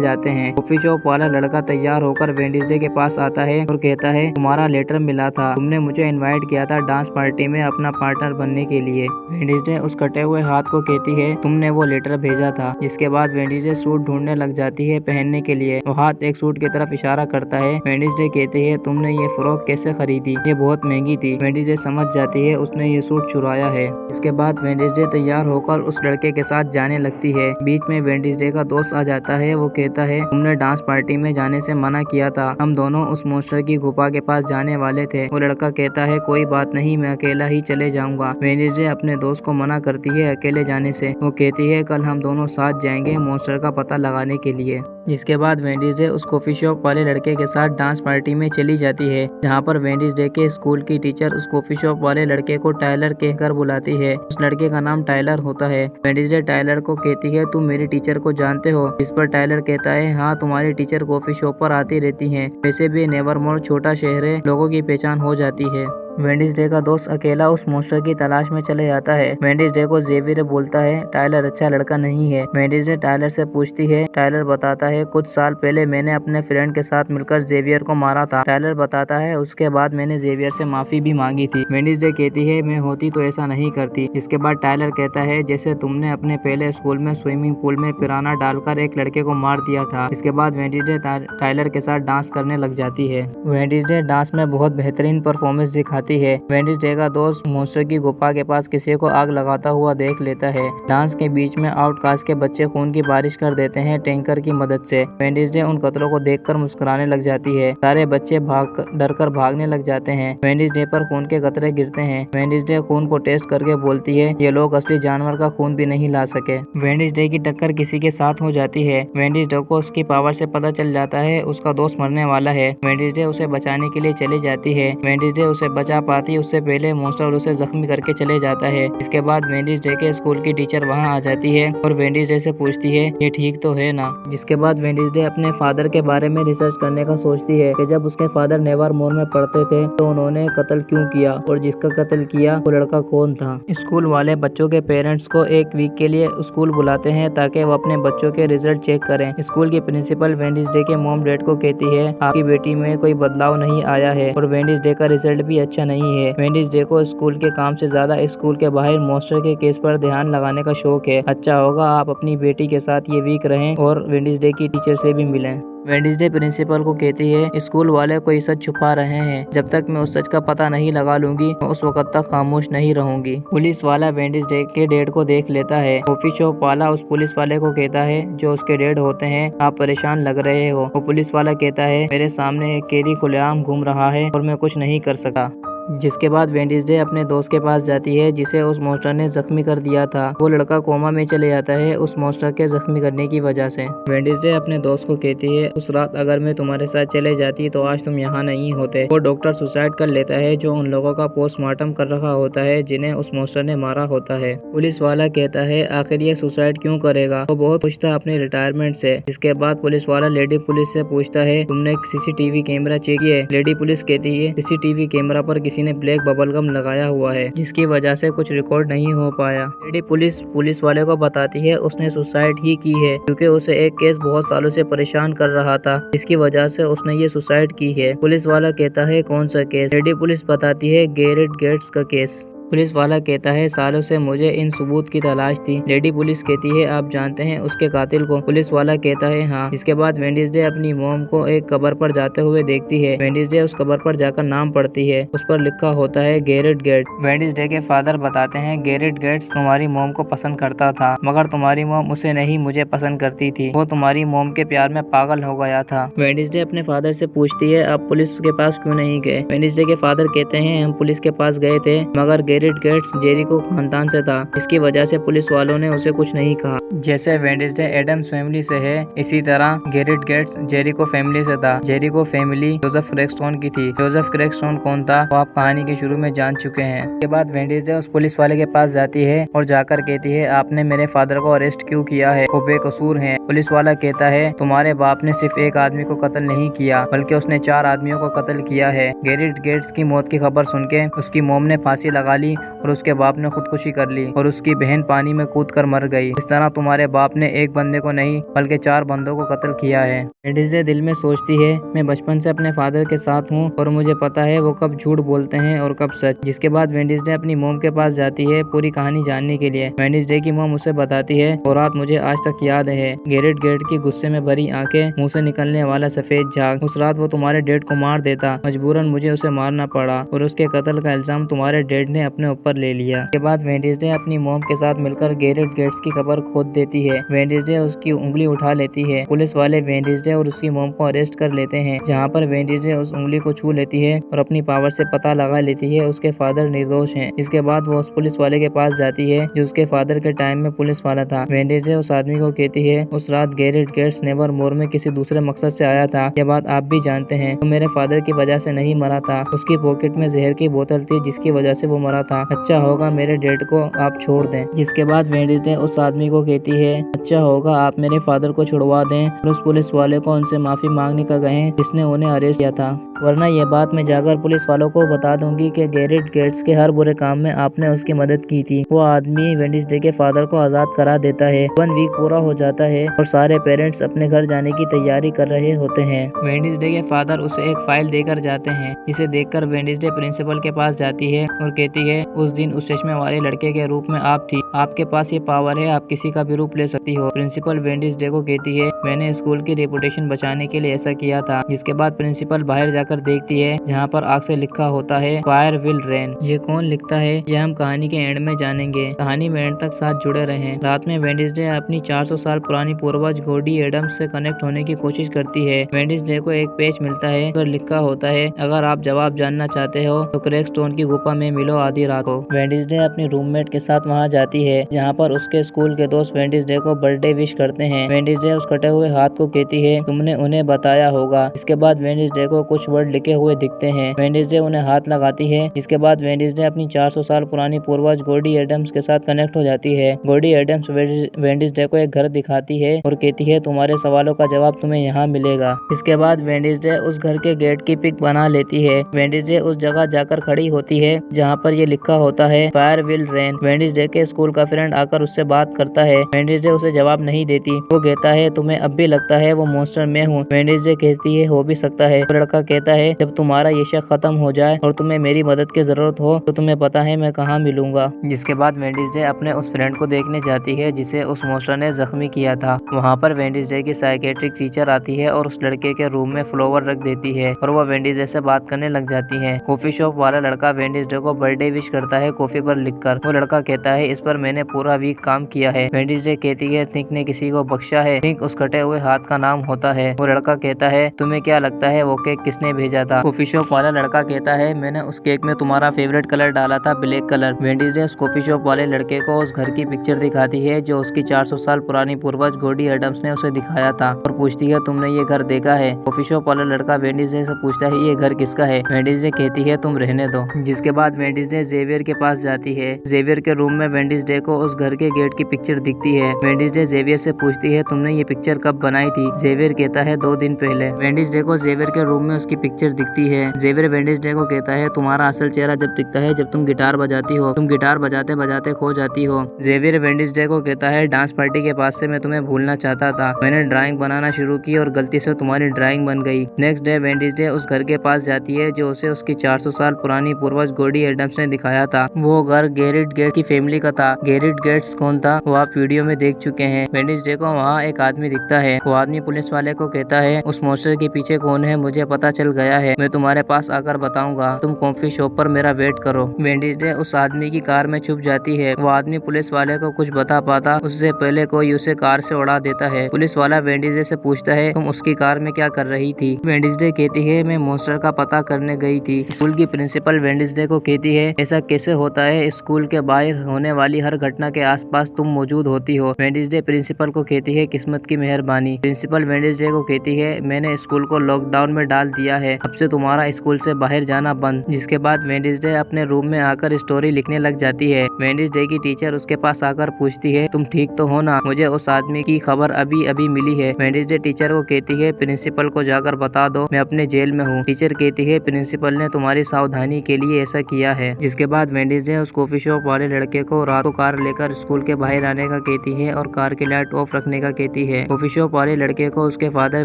जाते हैं। कॉफी शॉप वाला लड़का तैयार होकर वेडनेसडे के पास आता है और कहता है तुम्हारा लेटर मिला था, तुमने मुझे इनवाइट किया था डांस पार्टी में अपना पार्टनर बनने के लिए। वेडनेसडे उस कटे हुए हाथ को कहती है तुमने वो लेटर भेजा था। जिसके बाद वेडनेसडे सूट ढूंढने लग जाती है पहनने के लिए। वो हाथ एक सूट की तरफ इशारा करता है। वेडनेसडे कहती है तुमने ये फ्रॉक कैसे खरीदी? ये बहुत महंगी थी। वेडनेसडे समझ जाती है उसने ये सूट चुराया है। इसके बाद वेडनेसडे तैयार होकर उस लड़के के साथ जाने लगती है। बीच में वेडनेसडे का दोस्त आ जाता है। वो कहता है तुमने डांस पार्टी में जाने से मना किया था, हम दोनों उस मॉन्स्टर की गुफा के पास जाने वाले थे। वो लड़का कहता है कोई बात नहीं, मैं अकेला ही चले जाऊंगा। वेडनेसडे अपने दोस्त को मना करती है अकेले जाने से। वो कहती है कल हम दोनों साथ जाएंगे मॉन्स्टर का पता लगाने के लिए। जिसके बाद वेडनेसडे उस कॉफी शॉप वाले लड़के के साथ डांस पार्टी में चली जाती है, जहाँ पर वेडनेसडे के स्कूल की टीचर उस कॉफी शॉप वाले लड़के को टाइलर कहकर बुलाती है। उस लड़के का नाम टाइलर होता है। वेडनेसडे टाइलर को कहती है तुम मेरी टीचर को जानते हो? इस पर टाइलर कहता है हाँ, तुम्हारी टीचर कॉफी शॉप पर आती रहती है, वैसे भी नेवरमोर छोटा शहर है, लोगों की पहचान हो जाती है। वेडनेसडे का दोस्त अकेला उस मॉन्स्टर की तलाश में चले जाता है। वेडनेसडे को जेवियर बोलता है टाइलर अच्छा लड़का नहीं है। वेडनेसडे टाइलर से पूछती है। टाइलर बताता है कुछ साल पहले मैंने अपने फ्रेंड के साथ मिलकर जेवियर को मारा था। टाइलर बताता है उसके बाद मैंने जेवियर से माफी भी मांगी थी। वेडनेसडे कहती है मैं होती तो ऐसा नहीं करती। इसके बाद टाइलर कहता है जैसे तुमने अपने पहले स्कूल में स्विमिंग पूल में पिराना डालकर एक लड़के को मार दिया था। इसके बाद वेडनेसडे टाइलर के साथ डांस करने लग जाती है। वेडनेसडे डांस में बहुत बेहतरीन परफॉर्मेंस दिखाती है। वेडनेसडे का दोस्त मॉन्स्टर की गुफा के पास किसी को आग लगाता हुआ देख लेता है। डांस के बीच में आउटकास्ट के बच्चे खून की बारिश कर देते हैं टैंकर की मदद से। वेडनेसडे उन कतलों को देखकर मुस्कुराने लग जाती है। सारे बच्चे डरकर भागने लग जाते हैं। वेडनेसडे पर खून के कतरे गिरते हैं। वेडनेसडे खून को टेस्ट करके बोलती है ये लोग असली जानवर का खून भी नहीं ला सके। वेडनेसडे की टक्कर किसी के साथ हो जाती है। वेडनेसडे को उसकी पावर से पता चल जाता है उसका दोस्त मरने वाला है। वेडनेसडे उसे बचाने के लिए चली जाती है। वेडनेसडे उसे बचा पाती उससे पहले मॉन्स्टर उसे जख्मी करके चले जाता है। इसके बाद वेडनेसडे के स्कूल की टीचर वहां आ जाती है और वेडनेसडे से पूछती है ये ठीक तो है ना। जिसके बाद वेडनेसडे अपने फादर के बारे में रिसर्च करने का सोचती है कि जब उसके फादर नेवरमोर में पढ़ते थे तो उन्होंने कत्ल क्यों किया और जिसका कत्ल किया वो लड़का कौन था। स्कूल वाले बच्चों के पेरेंट्स को एक वीक के लिए स्कूल बुलाते हैं ताकि वो अपने बच्चों के रिजल्ट चेक करें। स्कूल की प्रिंसिपल वेडनेसडे के मॉम डैड को कहती है आपकी बेटी में कोई बदलाव नहीं आया है और वेडनेसडे का रिजल्ट भी अच्छा नहीं है। वेडनेसडे को स्कूल के काम से ज्यादा स्कूल के बाहर मॉन्स्टर के केस पर ध्यान लगाने का शौक है। अच्छा होगा आप अपनी बेटी के साथ ये वीक रहें और वेडनेसडे की टीचर से भी मिलें। वेडनेसडे प्रिंसिपल को कहती है स्कूल वाले कोई सच छुपा रहे हैं, जब तक मैं उस सच का पता नहीं लगा लूंगी उस वक्त तक खामोश नहीं रहूंगी। पुलिस वाला वेडनेसडे के डैड को देख लेता है। कॉफी शॉप वाला उस पुलिस वाले को कहता है जो उसके डैड होते हैं, आप परेशान लग रहे हो। वो पुलिस वाला कहता है मेरे सामने एक कैदी खुलेआम घूम रहा है और मैं कुछ नहीं कर सका। जिसके बाद वेडनेसडे अपने दोस्त के पास जाती है जिसे उस मॉन्स्टर ने जख्मी कर दिया था। वो लड़का कोमा में चले जाता है उस मॉन्स्टर के जख्मी करने की वजह से। वेडनेसडे अपने दोस्त को कहती है उस रात अगर मैं तुम्हारे साथ चले जाती तो आज तुम यहाँ नहीं होते। वो डॉक्टर सुसाइड कर लेता है जो उन लोगों का पोस्टमार्टम कर रहा होता है जिन्हें उस मॉन्स्टर ने मारा होता है। पुलिस वाला कहता है आखिर ये सुसाइड क्यों करेगा। वो बहुत खुश था अपने रिटायरमेंट से। जिसके बाद पुलिस वाला लेडी पुलिस से पूछता है तुमने सीसीटीवी कैमरा चेक किया है। लेडी पुलिस कहती है सीसीटीवी कैमरा पर किसी ने ब्लैक बबल गम लगाया हुआ है जिसकी वजह से कुछ रिकॉर्ड नहीं हो पाया। लेडी पुलिस वाले को बताती है उसने सुसाइड ही की है क्योंकि उसे एक केस बहुत सालों से परेशान कर रहा था जिसकी वजह से उसने ये सुसाइड की है। पुलिस वाला कहता है कौन सा केस। लेडी पुलिस बताती है गैरेट गेट्स का केस। पुलिस वाला कहता है सालों से मुझे इन सबूत की तलाश थी। लेडी पुलिस कहती है आप जानते हैं उसके कातिल को। पुलिस वाला कहता है हाँ। इसके बाद वेडनेसडे अपनी मॉम को एक कब्र पर जाते हुए देखती है। वेडनेसडे उस कब्र पर जाकर नाम पढ़ती है। उस पर लिखा होता है गैरेट गेट। वेडनेसडे के फादर बताते हैं गैरेट गेट्स तुम्हारी मॉम को पसंद करता था मगर तुम्हारी मॉम उसे नहीं मुझे पसंद करती थी। वो तुम्हारी मॉम के प्यार में पागल हो गया था। वेडनेसडे अपने फादर से पूछती है आप पुलिस के पास क्यों नहीं गए। वेडनेसडे के फादर कहते हैं हम पुलिस के पास गए थे मगर गैरेट गेट्स जेरिको खानदान से था जिसकी वजह से पुलिस वालों ने उसे कुछ नहीं कहा। जैसे वेडनेसडे एडम्स फैमिली से है इसी तरह गैरेट गेट्स जेरिको फैमिली से था। जेरिको फैमिली जोसेफ क्रैकस्टोन की थी। जोसेफ क्रैकस्टोन कौन था वो आप कहानी के शुरू में जान चुके हैं। इसके बाद वेडनेसडे उस पुलिस वाले के पास जाती है और जाकर कहती है आपने मेरे फादर को अरेस्ट क्यों किया है, वो बेकसूर हैं। पुलिस वाला कहता है तुम्हारे बाप ने सिर्फ एक आदमी को कत्ल नहीं किया बल्कि उसने 4 आदमियों को कत्ल किया है। गैरेट गेट्स की मौत की खबर सुन के उसकी मोम ने फांसी लगा ली और उसके बाप ने खुदकुशी कर ली और उसकी बहन पानी में कूद कर मर गई। इस तरह तुम्हारे बाप ने एक बंदे को नहीं बल्कि 4 बंदों को कत्ल किया है। वेडनेसडे दिल में सोचती है मैं बचपन से अपने फादर के साथ हूँ और मुझे पता है वो कब झूठ बोलते हैं और कब सच। जिसके बाद वेडनेसडे अपनी मोम के पास जाती है पूरी कहानी जानने के लिए। वेडनेसडे की मोम उसे बताती है वो रात मुझे आज तक याद है। गैरेट गेट की गुस्से में भरी आंखें, मुंह से निकलने वाला सफेद झाग। उस रात वो तुम्हारे डैड को मार देता, मजबूरन मुझे उसे मारना पड़ा और उसके कत्ल का इल्जाम तुम्हारे डैड ने अपने ऊपर ले लिया। के बाद वेडनेसडे अपनी मोम के साथ मिलकर गैरेट गेट्स की कब्र खोद देती है। वेडनेसडे उसकी उंगली उठा लेती है। पुलिस वाले वेडनेसडे और उसकी मोम को अरेस्ट कर लेते हैं जहाँ पर वेडनेसडे उस उंगली को छू लेती है और अपनी पावर से पता लगा लेती है उसके फादर निर्दोष हैं। इसके बाद वो उस पुलिस वाले के पास जाती है जो उसके फादर के टाइम में पुलिस वाला था। वेडनेसडे उस आदमी को कहती है उस रात गैरेट गेट्स नेवर मोर में किसी दूसरे मकसद से आया था। ये बात आप भी जानते हैं। वो मेरे फादर की वजह से नहीं मरा था, उसकी पॉकेट में जहर की बोतल थी जिसकी वजह से वो मरा था। अच्छा होगा मेरे डैड को आप छोड़ दें। जिसके बाद वेडनेसडे उस आदमी को कहती है अच्छा होगा आप मेरे फादर को छुड़वा दें और उस पुलिस वाले को उनसे माफी मांगने का कहें जिसने उन्हें अरेस्ट किया था, वरना ये बात मैं जाकर पुलिस वालों को बता दूंगी कि गैरेट गेट्स के हर बुरे काम में आपने उसकी मदद की थी। वो आदमी वेडनेसडे के फादर को आजाद करा देता है। 1 वीक पूरा हो जाता है और सारे पेरेंट्स अपने घर जाने की तैयारी कर रहे होते हैं। वेडनेसडे के फादर उसे एक फाइल देकर जाते हैं जिसे देखकर वेडनेसडे प्रिंसिपल के पास जाती है और कहती है उस दिन उस चश्मे वाले लड़के के रूप में आप थी, आपके पास ये पावर है, आप किसी का भी रूप ले सकती हो। प्रिंसिपल वेडनेसडे को कहती है मैंने स्कूल की रेपुटेशन बचाने के लिए ऐसा किया था। जिसके बाद प्रिंसिपल बाहर जाकर देखती है जहाँ पर आग से लिखा होता है फायर विल रेन। ये कौन लिखता है ये हम कहानी के एंड में जानेंगे। कहानी में एंड तक साथ जुड़े रहें। रात में वेडनेसडे अपनी 400 साल पुरानी पूर्वज गोडी एडम्स से कनेक्ट होने की कोशिश करती है। वेडनेसडे को एक पेज मिलता है पर लिखा होता है अगर आप जवाब जानना चाहते हो तो क्रैकस्टोन की गुफा में मिलो आधी रात को। वेडनेसडे अपनी रूममेट के साथ वहाँ जाती है जहाँ पर उसके स्कूल के दोस्त वेडनेसडे को बर्थडे विश करते हैं। वेडनेसडे उस कटे हुए हाथ को कहती है तुमने उन्हें बताया होगा। इसके बाद वेडनेसडे को कुछ वर्ड लिखे हुए दिखते हैं। वेडनेसडे उन्हें हाथ लगाती है। इसके बाद वेडनेसडे अपनी 400 साल पुरानी पूर्वज गोडी एडम्स के साथ कनेक्ट हो जाती है। गोडी एडम्स वेडनेसडे को एक घर दिखाती है और कहती है तुम्हारे सवालों का जवाब तुम्हें यहाँ मिलेगा। इसके बाद वेडनेसडे उस घर के गेट की पिक बना लेती है। वेडनेसडे उस जगह जाकर खड़ी होती है जहाँ पर ये लिखा होता है फायर विल रेन। वेडनेसडे के स्कूल का फ्रेंड आकर उससे बात करता है। वेडनेसडे उसे जवाब नहीं देती। वो कहता है तुम्हें तुम्हें अब भी लगता है वो मॉन्स्टर मैं हूँ? वेडनेसडे कहती है हो भी सकता है। तो लड़का कहता है जब तुम्हारा ये शक खत्म हो जाए और तुम्हें मेरी मदद की जरूरत हो तो तुम्हें पता है मैं कहाँ मिलूंगा। जिसके बाद वेडनेसडे अपने उस फ्रेंड को देखने जाती है जिसे उस मॉन्स्टर ने जख्मी किया था। वहाँ पर वेडनेसडे की साइकेट्रिक टीचर आती है और उस लड़के के रूम में फ्लावर रख देती है और वो वेडनेसडे से बात करने लग जाती है। कॉफी शॉप वाला लड़का वेडनेसडे को बर्थडे विश करता है कॉफी पर लिखकर। वो लड़का कहता है इस पर मैंने पूरा वीक काम किया है। वेडनेसडे कहती है थिंक ने किसी को बख्शा है। थिंक उस कटे हुए हाथ का नाम होता है। वो लड़का कहता है तुम्हें क्या लगता है वो केक किसने भेजा था? कॉफी शॉप वाला लड़का कहता है मैंने उस केक में तुम्हारा फेवरेट कलर डाला था, ब्लैक कलर। वेडनेसडे उस कॉफी शॉप वाले लड़के को उस घर की पिक्चर दिखाती है जो उसकी 400 साल पुरानी पूर्वज गोडी एडम्स ने उसे दिखाया था और पूछती है तुमने ये घर देखा है? कॉफी शॉप वाला लड़का वेडनेसडे से पूछता है ये घर किसका है? वेडनेसडे कहती है तुम रहने दो। जिसके बाद वेडनेसडे जेवियर के पास जाती है। जेवियर के रूम में वेडनेसडे को उस घर के गेट की पिक्चर दिखती है। वेडनेसडे जेवियर से पूछती है तुमने ये पिक्चर कब बनाई थी? जेवियर कहता है 2 दिन पहले। वेडनेसडे को जेवियर के रूम में उसकी पिक्चर दिखती है। जेवियर वेडनेसडे को कहता है तुम्हारा असल चेहरा जब दिखता है जब तुम गिटार बजाती हो, तुम गिटार बजाते बजाते खो जाती हो। जेवियर वेडनेसडे को कहता है डांस पार्टी के पास से मैं तुम्हें भूलना चाहता था, मैंने ड्राइंग बनाना शुरू की और गलती से तुम्हारी ड्राइंग बन गई। नेक्स्ट डे वेडनेसडे उस घर के पास जाती है जो उसे उसकी 400 साल पुरानी पूर्वज गोडी एडम्स ने दिखाया था। वो घर गैरेट गेट की फैमिली का था। गैरेट गेट्स कौन था वो आप वीडियो में देख चुके हैं। वेडनेसडे को वहाँ एक आदमी दिखता है। वो आदमी पुलिस वाले को कहता है उस मॉन्स्टर के पीछे कौन है मुझे पता चल गया है, मैं तुम्हारे पास आकर बताऊंगा, तुम कॉफी शॉप पर मेरा वेट करो। वेडनेसडे उस आदमी की कार में छुप जाती है। वो आदमी पुलिस वाले को कुछ बता पाता उससे पहले कोई उसे कार से उड़ा देता है। पुलिस वाला वेडनेसडे से पूछता है तुम उसकी कार में क्या कर रही थी? वेडनेसडे कहती है मैं मॉन्स्टर का पता करने गई थी। स्कूल की प्रिंसिपल वेडनेसडे को कहती है ऐसा कैसे होता है स्कूल के बाहर होने वाली हर घटना के आसपास तुम मौजूद होती हो? वेडनेसडे प्रिंसिपल को कहती है किस्मत की मेहरबानी। प्रिंसिपल वेडनेसडे को कहती है मैंने स्कूल को लॉकडाउन में डाल दिया है, अब से तुम्हारा स्कूल से बाहर जाना बंद। जिसके बाद वेडनेसडे अपने रूम में आकर स्टोरी लिखने लग जाती है। वेडनेसडे की टीचर उसके पास आकर पूछती है तुम ठीक तो हो ना, मुझे उस आदमी की खबर अभी अभी मिली है। वेडनेसडे टीचर को कहती है प्रिंसिपल को जाकर बता दो मैं अपने जेल में हूँ। टीचर कहती है प्रिंसिपल ने तुम्हारी सावधानी के लिए ऐसा किया है। जिसके बाद वेडनेसडे उस कॉफी शॉप वाले लड़के को रात को कार लेकर स्कूल के बाहर आने का कहती है और कार की लाइट ऑफ रखने का कहती है। कॉफी शॉप वाले लड़के को उसके फादर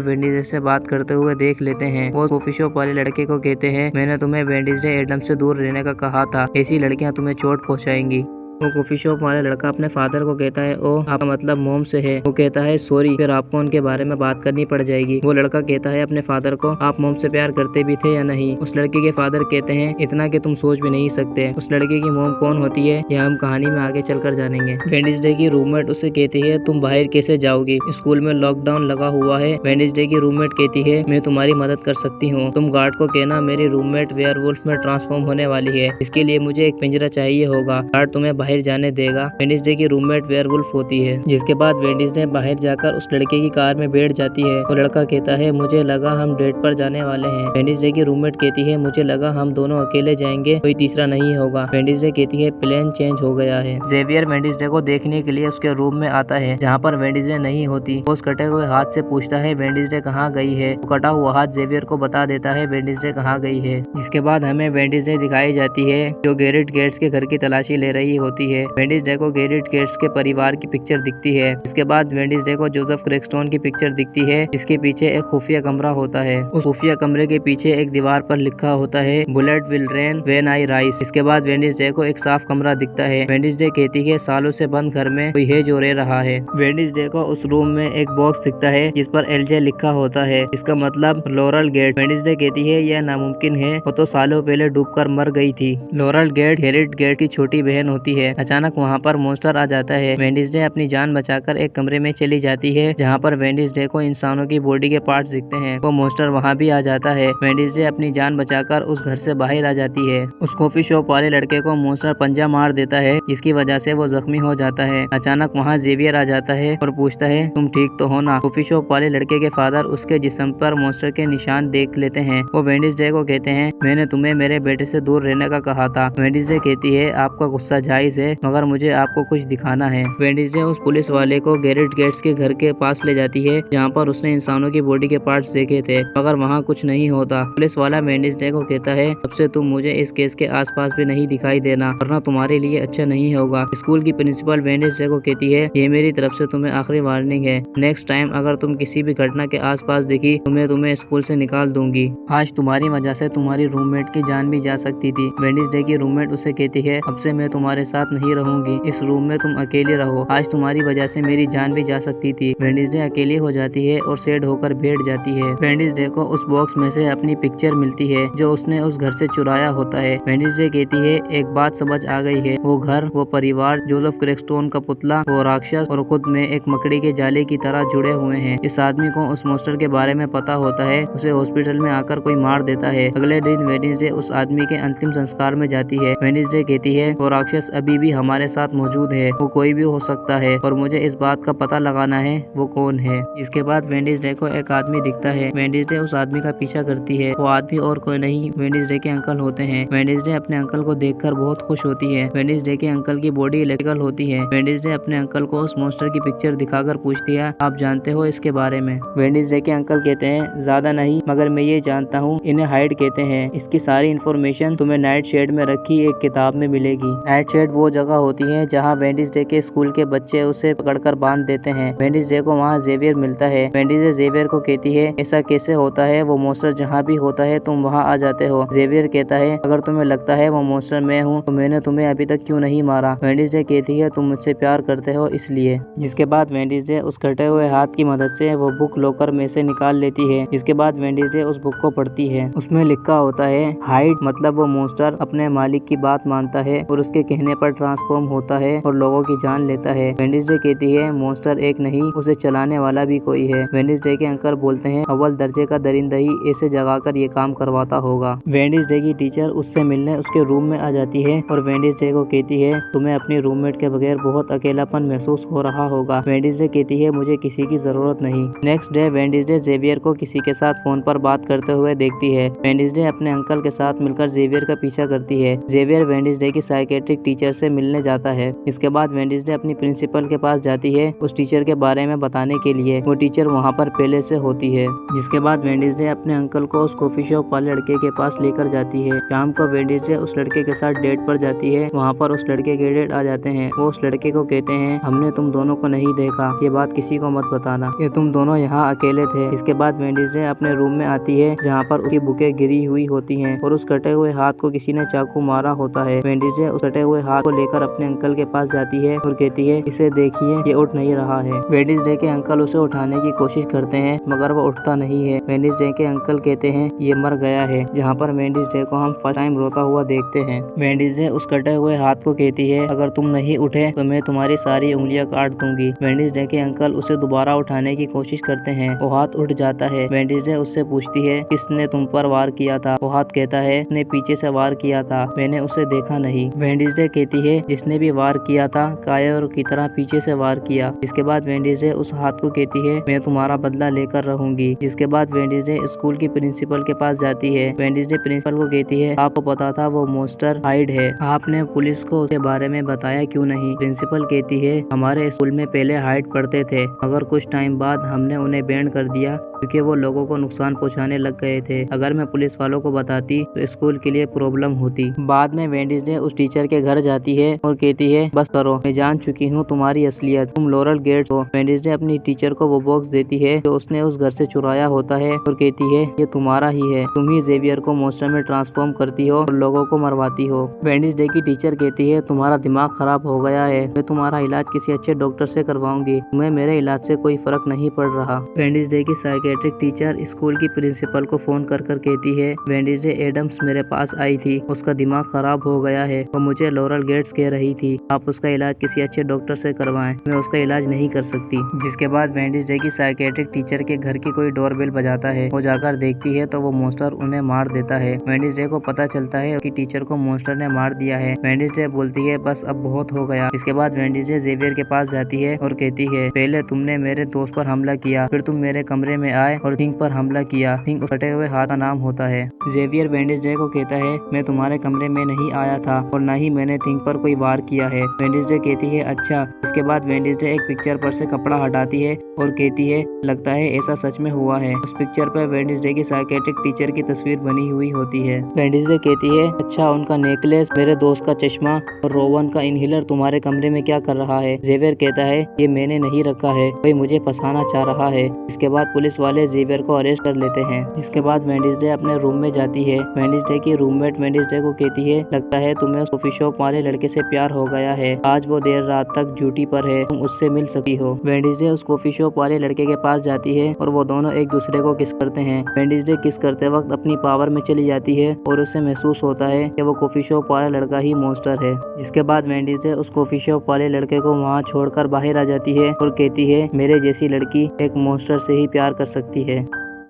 वेडनेसडे से बात करते हुए देख लेते हैं। वो कॉफी शॉप वाले लड़के को कहते हैं मैंने तुम्हें वेडनेसडे एडम्स से दूर रहने का कहा था, ऐसी लड़कियां तुम्हें चोट पहुंचाएंगी। वो कॉफी शॉप वाला लड़का अपने फादर को कहता है ओ आपका मतलब मोम से है। वो कहता है सॉरी, फिर आपको उनके बारे में बात करनी पड़ जाएगी। वो लड़का कहता है अपने फादर को आप मोम से प्यार करते भी थे या नहीं? उस लड़के के फादर कहते हैं इतना कि तुम सोच भी नहीं सकते। उस लड़के की मोम कौन होती है यह हम कहानी में आगे चलकर जानेंगे। वेडनेसडे की रूममेट उसे कहती है तुम बाहर कैसे जाओगी, स्कूल में लॉकडाउन लगा हुआ है। वेडनेसडे की रूममेट कहती है मैं तुम्हारी मदद कर सकती हूँ, तुम गार्ड को कहना मेरी रूममेट वेयरवुल्फ में ट्रांसफॉर्म होने वाली है, इसके लिए मुझे एक पिंजरा चाहिए होगा, गार्ड तुम्हें बाहर जाने देगा। वेडनेसडे की रूममेट वेयरवुल्फ होती है। जिसके बाद वेडनेसडे बाहर जाकर उस लड़के की कार में बैठ जाती है। वो लड़का कहता है मुझे लगा हम डेट पर जाने वाले हैं। वेडनेसडे की रूममेट कहती है मुझे लगा हम दोनों अकेले जाएंगे, कोई तीसरा नहीं होगा। वेडनेसडे कहती है प्लान चेंज हो गया है। जेवियर वेडनेसडे को देखने के लिए उसके रूम में आता है जहाँ पर वेडनेसडे नहीं होती। वो उस कटे हुए हाथ से पूछता है वेडनेसडे कहाँ गई है? वो कटा हुआ हाथ जेवियर को बता देता है वेडनेसडे कहाँ गई है। जिसके बाद हमें वेडनेसडे दिखाई जाती है जो गैरेट गेट्स के घर की तलाशी ले रही होती है। वेडनेसडे को गैरेट गेट्स के परिवार की पिक्चर दिखती है। इसके बाद वेडनेसडे को जोसेफ क्रेकस्टोन की पिक्चर दिखती है जिसके पीछे एक खुफिया कमरा होता है। उस खुफिया कमरे के पीछे एक दीवार पर लिखा होता है bullet will rain when I rise. इसके बाद वेडनेसडे को एक साफ कमरा दिखता है। वेडनेसडे कहती है सालों से बंद घर में कोई है जो रह रहा है। वेडनेसडे को उस रूम में एक बॉक्स दिखता है जिस पर एलजे लिखा होता है, इसका मतलब लॉरल गेट। वेडनेसडे कहती है यह नामुमकिन है, वो तो सालों पहले डूबकर मर गई थी। लॉरल गेट गैरेट गेट की छोटी बहन होती है। अचानक वहाँ पर मॉन्स्टर आ जाता है। वेडनेसडे अपनी जान बचाकर एक कमरे में चली जाती है जहाँ पर वेडनेसडे को इंसानों की बॉडी के पार्ट्स दिखते हैं। वो मॉन्स्टर वहाँ भी आ जाता है। वेडनेसडे अपनी जान बचाकर उस घर से बाहर आ जाती है। उस कॉफी शॉप वाले लड़के को मॉन्स्टर पंजा मार देता है जिसकी वजह से वो जख्मी हो जाता है। अचानक वहाँ जेवियर आ जाता है और पूछता है तुम ठीक तो हो ना? कॉफी शॉप वाले लड़के के फादर उसके जिस्म पर मॉन्स्टर के निशान देख लेते हैं। वो वेडनेसडे को कहते हैं मैंने तुम्हें मेरे बेटे से दूर रहने का कहा था। वेडनेसडे कहती है आपका गुस्सा जायज सरप्राइज है, मगर मुझे आपको कुछ दिखाना है। वेडनेसडे उस पुलिस वाले को गैरेट गेट्स के घर के पास ले जाती है, जहाँ पर उसने इंसानों की बॉडी के पार्ट्स देखे थे, मगर वहाँ कुछ नहीं होता। पुलिस वाला वेडनेसडे को कहता है, अब से तुम मुझे इस केस के आसपास भी नहीं दिखाई देना, वरना तुम्हारे लिए अच्छा नहीं होगा। स्कूल की प्रिंसिपल वेडनेसडे को कहती है, ये मेरी तरफ से तुम्हें आखिरी वार्निंग है। नेक्स्ट टाइम अगर तुम किसी भी घटना के आसपास दिखी तो मैं तुम्हें स्कूल से निकाल दूंगी। आज तुम्हारी वजह से तुम्हारी रूममेट की जान भी जा सकती थी। वेडनेसडे की रूममेट उसे कहती है, अब से मैं तुम्हारे साथ नहीं रहूंगी, इस रूम में तुम अकेले रहो, आज तुम्हारी वजह से मेरी जान भी जा सकती थी। वेडनेसडे अकेली हो जाती है और सैड होकर बैठ जाती है। वेडनेसडे को उस बॉक्स में से अपनी पिक्चर मिलती है जो उसने उस घर से चुराया होता है। वेडनेसडे कहती है, एक बात समझ आ गई है, वो घर, वो परिवार, जोसेफ क्रेस्टोन का पुतला, वो राक्षस और खुद में एक मकड़ी के जाले की तरह जुड़े हुए हैं। इस आदमी को उस मॉन्स्टर के बारे में पता होता है, उसे हॉस्पिटल में आकर कोई मार देता है। अगले दिन वेडनेसडे उस आदमी के अंतिम संस्कार में जाती है। वेडनेसडे कहती है, वो राक्षस अभी भी हमारे साथ मौजूद है, वो कोई भी हो सकता है और मुझे इस बात का पता लगाना है वो कौन है। इसके बाद वेडनेसडे को एक आदमी दिखता है। वेडनेसडे उस आदमी का पीछा करती है। वो आदमी और कोई नहीं, वेडनेसडे के अंकल होते हैं। वेडनेसडे अपने अंकल को देखकर बहुत खुश होती है। वेडनेसडे के अंकल की बॉडी इलेक्ट्रिकल होती है। वेडनेसडे अपने अंकल को उस मॉन्स्टर की पिक्चर दिखाकर पूछती है, आप जानते हो इसके बारे में? वेडनेसडे के अंकल कहते हैं, ज्यादा नहीं, मगर मैं ये जानता हूँ इन्हें हाइड कहते हैं। इसकी सारी इन्फॉर्मेशन तुम्हें नाइट शेड में रखी एक किताब में मिलेगी। नाइट शेड वो जगह होती है जहाँ वेडनेसडे के स्कूल के बच्चे उसे पकड़कर बांध देते हैं। वेडनेसडे को वहाँ जेवियर मिलता है। वेडनेसडे जेवियर को कहती है, ऐसा कैसे होता है, वो मॉन्स्टर जहाँ भी होता है तुम वहाँ आ जाते हो। जेवियर कहता है, अगर तुम्हें लगता है वो मॉन्स्टर मैं हूँ तो मैंने तुम्हें अभी तक क्यों नहीं मारा? वेडनेसडे कहती है, तुम मुझसे प्यार करते हो इसलिए। जिसके बाद वेडनेसडे उस कटे हुए हाथ की मदद से वो बुक लॉकर में से निकाल लेती है। जिसके बाद वेडनेसडे उस बुक को पढ़ती है। उसमें लिखा होता है, हाइड मतलब वो मॉन्स्टर अपने मालिक की बात मानता है और उसके कहने पर ट्रांसफॉर्म होता है और लोगों की जान लेता है। वेडनेसडे कहती है, मॉन्स्टर एक नहीं, उसे चलाने वाला भी कोई है। वेडनेसडे के अंकल बोलते हैं, अव्वल दर्जे का दरिंदा ही ऐसे जगाकर ये काम करवाता होगा। वेडनेसडे की टीचर उससे मिलने उसके रूम में आ जाती है और वेडनेसडे को कहती है, तुम्हें अपनी रूममेट के बगैर बहुत अकेलापन महसूस हो रहा होगा। वेडनेसडे कहती है, मुझे किसी की जरूरत नहीं। नेक्स्ट डे वेडनेसडे जेवियर को किसी के साथ फोन पर बात करते हुए देखती है। वेडनेसडे अपने अंकल के साथ मिलकर जेवियर का पीछा करती है। जेवियर वेडनेसडे की साइकेट्रिक टीचर से मिलने जाता है। इसके बाद वेडनेसडे अपनी प्रिंसिपल के पास जाती है उस टीचर के बारे में बताने के लिए। वो टीचर वहाँ पर पहले से होती है। जिसके बाद वेडनेसडे अपने अंकल को उस कॉफी शॉप वाले लड़के के पास लेकर जाती है। शाम को वेडनेसडे उस लड़के के साथ डेट पर जाती है। वहाँ पर उस लड़के के डेट आ जाते हैं। वो उस लड़के को कहते हैं, हमने तुम दोनों को नहीं देखा, ये बात किसी को मत बताना, ये तुम दोनों यहाँ अकेले थे। इसके बाद वेडनेसडे अपने रूम में आती है जहाँ पर उसकी बुकें गिरी हुई होती हैं और उस कटे हुए हाथ को किसी ने चाकू मारा होता है। वेडनेसडे उस कटे हुए हाथ को लेकर अपने अंकल के पास जाती है और कहती है, इसे देखिए, ये उठ नहीं रहा है। वेडनेसडे के अंकल उसे उठाने की कोशिश करते हैं मगर वो उठता नहीं है। वेडनेसडे के अंकल कहते हैं, ये मर गया है। जहाँ पर वेडनेसडे को हम फर्स्ट टाइम रोता हुआ देखते हैं। वेडनेसडे उस कटे हुए हाथ को कहती है, अगर तुम नहीं उठे तो मैं तुम्हारी सारी उंगलियां काट दूंगी। वेडनेसडे के अंकल उसे दोबारा उठाने की कोशिश करते हैं। वो हाथ उठ जाता है। वेडनेसडे उससे पूछती है, किसने तुम पर वार किया था? वो हाथ कहता है, उसने पीछे से वार किया था, मैंने उसे देखा नहीं। वेडनेसडे कहती है, जिसने भी वार किया था कायर की तरह पीछे से वार किया। इसके बाद वेडनेसडे उस हाथ को कहती है, मैं तुम्हारा बदला लेकर रहूंगी। जिसके बाद वेडनेसडे स्कूल की प्रिंसिपल के पास जाती है। वेडनेसडे प्रिंसिपल को कहती है, आपको पता था वो मॉन्स्टर हाइड है, आपने पुलिस को उसके बारे में बताया क्यों नहीं? प्रिंसिपल कहती है, हमारे स्कूल में पहले हाइड पढ़ते थे मगर कुछ टाइम बाद हमने उन्हें बैन कर दिया क्योंकि वो लोगों को नुकसान पहुंचाने लग गए थे। अगर मैं पुलिस वालों को बताती तो स्कूल के लिए प्रॉब्लम होती। बाद में वेडनेसडे उस टीचर के घर जाती है और कहती है, बस करो, मैं जान चुकी हूँ तुम्हारी असलियत, तुम लॉरल गेट्स हो। वेडनेसडे अपनी टीचर को वो बॉक्स देती है जो उसने उस घर से चुराया होता है और कहती है, ये तुम्हारा ही है, तुम ही जेवियर को मॉन्स्टर में ट्रांसफॉर्म करती हो और लोगों को मरवाती हो। वेडनेसडे की टीचर कहती है, तुम्हारा दिमाग खराब हो गया है, मैं तुम्हारा इलाज किसी अच्छे डॉक्टर से करवाऊंगी, तुम्हें मेरे इलाज से कोई फर्क नहीं पड़ रहा। वेडनेसडे की साइकेट्रिक टीचर स्कूल की प्रिंसिपल को फोन कर कहती है, वेडनेसडे एडम्स मेरे पास आई थी, उसका दिमाग खराब हो गया है, वो मुझे लॉरल गेट्स कह रही थी, आप उसका इलाज किसी अच्छे डॉक्टर से करवाएं, मैं उसका इलाज नहीं कर सकती। जिसके बाद वेडनेसडे की साइकेट्रिक टीचर के घर की कोई डोरबेल बजाता है। वो जाकर देखती है तो वो मॉन्स्टर उन्हें मार देता है। वेडनेसडे को पता चलता है कि टीचर को मॉन्स्टर ने मार दिया है। वेडनेसडे बोलती है, बस अब बहुत हो गया। इसके बाद वेडनेसडे जेवियर के पास जाती है और कहती है, पहले तुमने मेरे दोस्त पर हमला किया, फिर तुम मेरे कमरे में आए और थिंक पर हमला किया। थिंक कटे हुए हाथ का नाम होता है। जेवियर वेडनेसडे को कहता है, मैं तुम्हारे कमरे में नहीं आया था और न ही मैंने थिंक पर कोई वार किया है। वेडनेसडे कहती है, अच्छा। इसके बाद वेडनेसडे एक पिक्चर पर से कपड़ा हटाती है और कहती है, लगता है ऐसा सच में हुआ है। उस पिक्चर पर वेडनेसडे की साइकेट्रिक टीचर की तस्वीर बनी हुई होती है। वेडनेसडे कहती है, अच्छा, उनका नेकलेस, मेरे दोस्त का चश्मा और रोवन का इनहेलर तुम्हारे कमरे में क्या कर रहा है? जेवियर कहता है, ये मैंने नहीं रखा है, कोई मुझे फंसाना चाह रहा है। इसके बाद पुलिस वाले जेवियर को अरेस्ट कर लेते हैं। जिसके बाद वेडनेसडे अपने रूम में जाती है। वेडनेसडे की रूममेट वेडनेसडे को कहती है, लगता है तुम्हें उस कॉफी शॉप वाले लड़के से प्यार हो गया है। आज वो देर रात तक ड्यूटी पर है, तुम उससे मिल सकती हो। वेडनेसडे उस कॉफी शॉप वाले लड़के के पास जाती है और वो दोनों एक दूसरे को किस करते हैं। वेडनेसडे किस करते वक्त अपनी पावर में चली जाती है और उसे महसूस होता है कि वो कॉफी शॉप वाला लड़का ही मॉन्स्टर है। जिसके बाद वेडनेसडे उस कॉफी शॉप वाले लड़के को वहाँ छोड़कर बाहर आ जाती है और कहती है, मेरे जैसी लड़की एक मॉन्स्टर से ही प्यार कर सकती है।